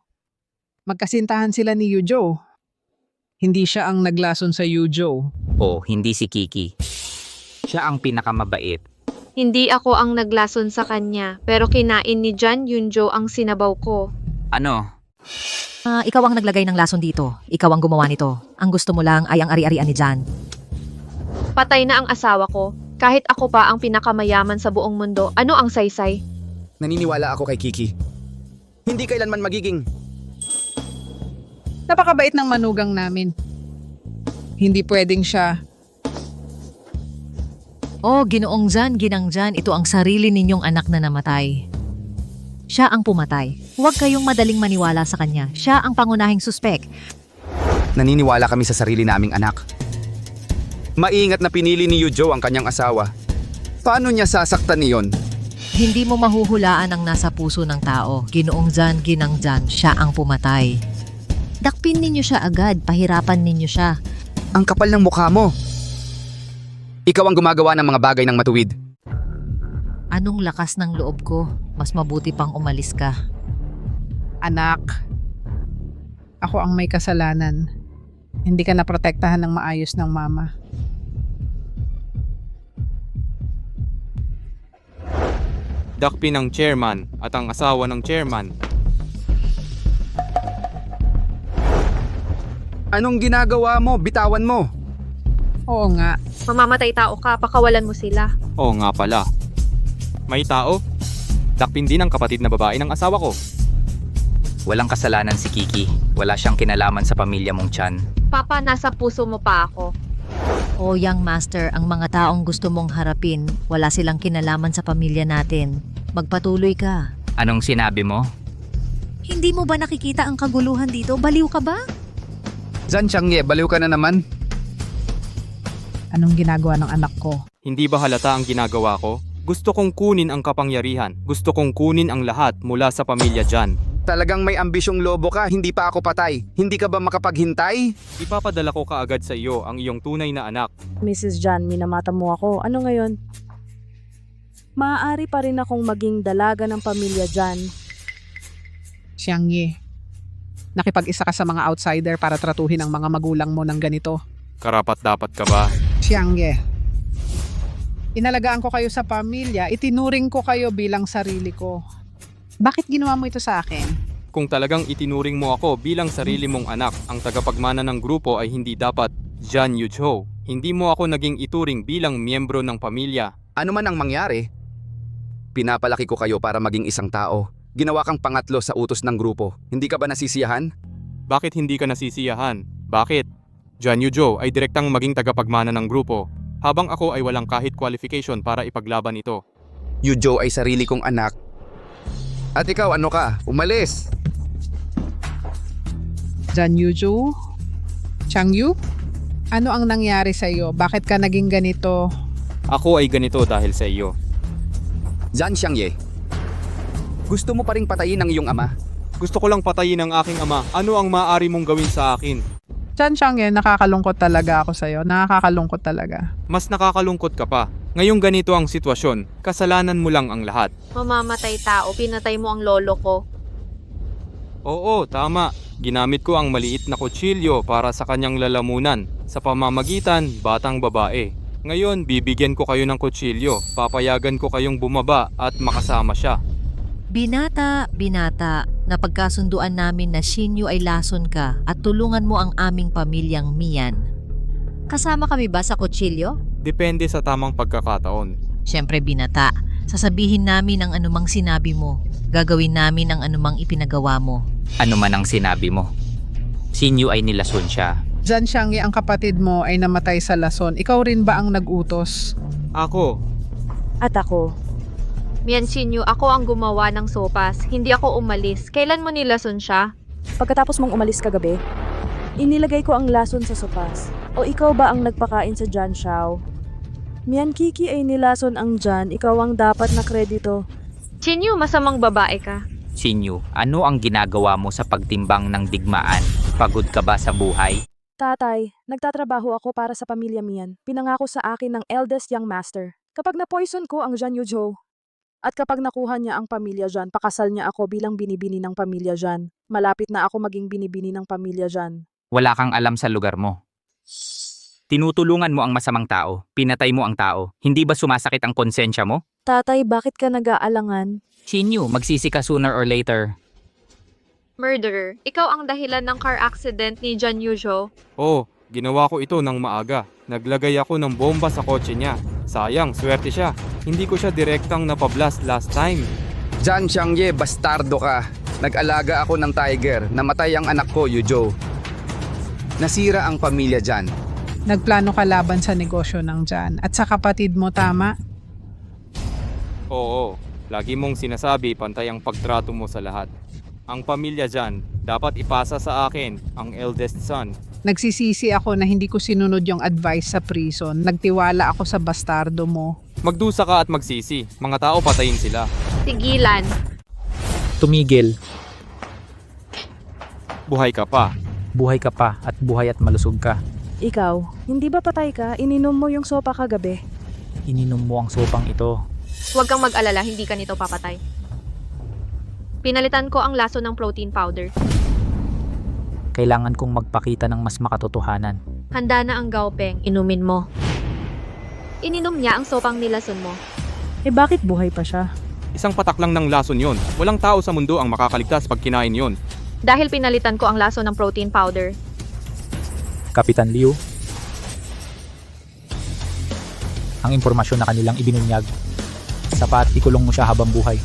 Magkasintahan sila ni Yujo. Hindi siya ang naglason sa Yujo. O, hindi si Kiki. Siya ang pinakamabait. Hindi ako ang naglason sa kanya, pero kinain ni Jan Yunjo ang sinabaw ko. Ano? Ikaw ang naglagay ng lason dito. Ikaw ang gumawa nito. Ang gusto mo lang ay ang ari-arian ni Jan. Patay na ang asawa ko. Kahit ako pa ang pinakamayaman sa buong mundo, ano ang saysay? Naniniwala ako kay Kiki. Hindi kailanman magiging. Napakabait ng manugang namin. Hindi pwedeng siya. Oh, Ginoong Jan, Ginang Jan, ito ang sarili ninyong anak na namatay. Siya ang pumatay. Huwag kayong madaling maniwala sa kanya. Siya ang pangunahing suspek. Naniniwala kami sa sarili naming anak. Maingat na pinili ni Yujo ang kanyang asawa. Paano niya sasaktan niyon? Hindi mo mahuhulaan ang nasa puso ng tao. Ginoong Jan, Ginang Jan, siya ang pumatay. Dakpin ninyo siya agad, pahirapan ninyo siya. Ang kapal ng mukha mo. Ikaw ang gumagawa ng mga bagay ng matuwid. Anong lakas ng loob ko? Mas mabuti pang umalis ka. Anak, ako ang may kasalanan. Hindi ka naprotektahan ng maayos ng mama. Dakpin ng chairman at ang asawa ng chairman. Anong ginagawa mo? Bitawan mo. Oo nga. Mamamatay tao ka, pakawalan mo sila. Oo nga pala. May tao? Dakpin din ang kapatid na babae ng asawa ko. Walang kasalanan si Kiki. Wala siyang kinalaman sa pamilya mong Chan. Papa, nasa puso mo pa ako. O young master, ang mga taong gusto mong harapin, wala silang kinalaman sa pamilya natin. Magpatuloy ka. Anong sinabi mo? Hindi mo ba nakikita ang kaguluhan dito? Baliw ka ba? Zan Changye, baliw ka na naman. Anong ginagawa ng anak ko? Hindi ba halata ang ginagawa ko? Gusto kong kunin ang kapangyarihan. Gusto kong kunin ang lahat mula sa pamilya Jan. Talagang may ambisyong lobo ka, hindi pa ako patay. Hindi ka ba makapaghintay? Ipapadala ko kaagad sa iyo ang iyong tunay na anak. Mrs. Jan, minamata mo ako. Ano ngayon? Maaari pa rin akong maging dalaga ng pamilya Jan. Xiangye, nakipag-isa ka sa mga outsider para tratuhin ang mga magulang mo ng ganito. Karapat dapat ka ba? Xiangye, inalagaan ko kayo sa pamilya, itinuring ko kayo bilang sarili ko. Bakit ginawa mo ito sa akin? Kung talagang itinuring mo ako bilang sarili mong anak, ang tagapagmana ng grupo ay hindi dapat Jan Yujo. Hindi mo ako naging ituring bilang miyembro ng pamilya. Ano man ang mangyari, pinapalaki ko kayo para maging isang tao. Ginawa kang pangatlo sa utos ng grupo. Hindi ka ba nasisiyahan? Bakit hindi ka nasisiyahan? Bakit? Jan Yujo ay direktang maging tagapagmana ng grupo, habang ako ay walang kahit qualification para ipaglaban ito. Yujo ay sarili kong anak. At ikaw, ano ka? Umalis! Jan Yuju? Changyu? Ano ang nangyari sa iyo? Bakit ka naging ganito? Ako ay ganito dahil sa iyo. Zan Xiangye, gusto mo pa ring patayin ang iyong ama? Gusto ko lang patayin ang aking ama. Ano ang maaari mong gawin sa akin? Jan Xiangye, nakakalungkot talaga ako sa iyo. Nakakalungkot talaga. Mas nakakalungkot ka pa. Ngayong ganito ang sitwasyon, kasalanan mo lang ang lahat. Mamamatay tao, pinatay mo ang lolo ko. Oo, tama. Ginamit ko ang maliit na kutsilyo para sa kanyang lalamunan. Sa pamamagitan, batang babae. Ngayon, bibigyan ko kayo ng kutsilyo. Papayagan ko kayong bumaba at makasama siya. Binata, napagkasunduan namin na Shinyu ay lason ka at tulungan mo ang aming pamilyang Mian. Kasama kami ba sa kutsilyo? Depende sa tamang pagkakataon. Siyempre binata, sasabihin namin ang anumang sinabi mo. Gagawin namin ang anumang ipinagawa mo. Ano man ang sinabi mo. Sinyo ay nilason siya. Jan Xiangye, ang kapatid mo ay namatay sa lason. Ikaw rin ba ang nag-utos? Ako, At ako. Mian Shinyu, ako ang gumawa ng sopas. Hindi ako umalis. Kailan mo nilason siya? Pagkatapos mong umalis kagabi, inilagay ko ang lason sa sopas. O ikaw ba ang nagpakain sa Jan Xiao? Mian Kiki ay nilason ang Jan, ikaw ang dapat na kredito. Shinyu, masamang babae ka. Sinyo, ano ang ginagawa mo sa pagtimbang ng digmaan? Pagod ka ba sa buhay? Tatay, nagtatrabaho ako para sa pamilya Mian. Pinangako sa akin ng eldest young master. Kapag na-poison ko ang Jan Yujo, at kapag nakuha niya ang pamilya Jan, pakasal niya ako bilang binibini ng pamilya Jan. Malapit na ako maging binibini ng pamilya Jan. Wala kang alam sa lugar mo. Tinutulungan mo ang masamang tao. Pinatay mo ang tao. Hindi ba sumasakit ang konsensya mo? Tatay, bakit ka nag-aalangan? Sinyo, magsisi ka sooner or later. Murderer, ikaw ang dahilan ng car accident ni John Yujo. Oh, ginawa ko ito ng maaga. Naglagay ako ng bomba sa kotse niya. Sayang, swerte siya. Hindi ko siya direktang napablast last time. Jan Xiangye, bastardo ka. Nag-alaga ako ng tiger. Namatay ang anak ko, Yujo. Nasira ang pamilya Jan. Nagplano ka laban sa negosyo ng Jan. At sa kapatid mo, tama? Oo, lagi mong sinasabi pantay ang pagtrato mo sa lahat. Ang pamilya dyan, dapat ipasa sa akin, ang eldest son. Nagsisisi ako na hindi ko sinunod yung advice sa prison. Nagtiwala ako sa bastardo mo. Magdusa ka at magsisi. Mga tao patayin sila. Tigilan. Tumigil. Buhay ka pa. Buhay ka pa at buhay at malusog ka. Ikaw, hindi ba patay ka? Ininom mo yung sopa kagabi. Ininom mo ang sopang ito. Huwag kang mag-alala, hindi ka nito papatay. Pinalitan ko ang laso ng protein powder. Kailangan kong magpakita ng mas makatotohanan. Handa na ang gaopeng, inumin mo. Ininom niya ang sopang nilason mo. Eh bakit buhay pa siya? Isang patak lang ng lason yon. Walang tao sa mundo ang makakaligtas pag kinain yon. Dahil pinalitan ko ang laso ng protein powder. Kapitan Liu, ang impormasyon na kanilang ibinunyag, sapat ikulong mo siya habang buhay.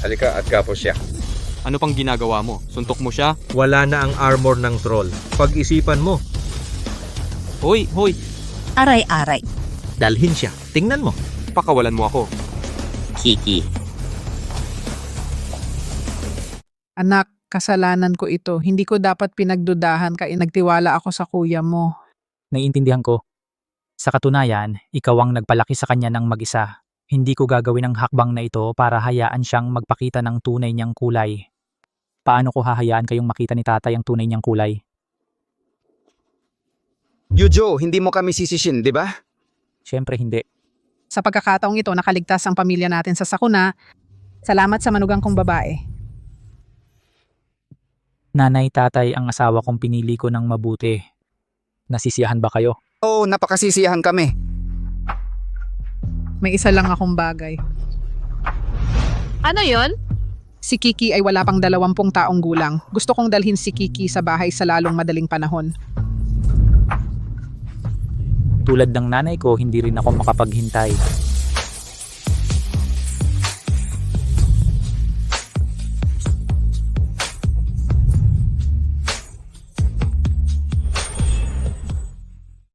Halika at gapo siya. Ano pang ginagawa mo? Suntok mo siya? Wala na ang armor ng troll. Pag-isipan mo. Hoy, hoy! Aray-aray. Dalhin siya. Tingnan mo. Pakawalan mo ako. Kiki. Anak, kasalanan ko ito. Hindi ko dapat pinagdudahan kaya nagtiwala ako sa kuya mo. Naiintindihan ko. Sa katunayan, ikaw ang nagpalaki sa kanya ng mag-isa. Hindi ko gagawin ang hakbang na ito para hayaan siyang magpakita ng tunay niyang kulay. Paano ko hahayaan kayong makita ni tatay ang tunay niyang kulay? Yujo, hindi mo kami sisishin, di ba? Siyempre hindi. Sa pagkakataong ito, nakaligtas ang pamilya natin sa sakuna. Salamat sa manugang kong babae. Nanay, tatay, ang asawa kong pinili ko ng mabuti. Nasisiyahan ba kayo? Oo, napakasisiyahan kami. May isa lang akong bagay. Ano yon? Si Kiki ay wala pang 20 taong gulang. Gusto kong dalhin si Kiki sa bahay sa lalong madaling panahon. Tulad ng nanay ko, hindi rin ako makapaghintay.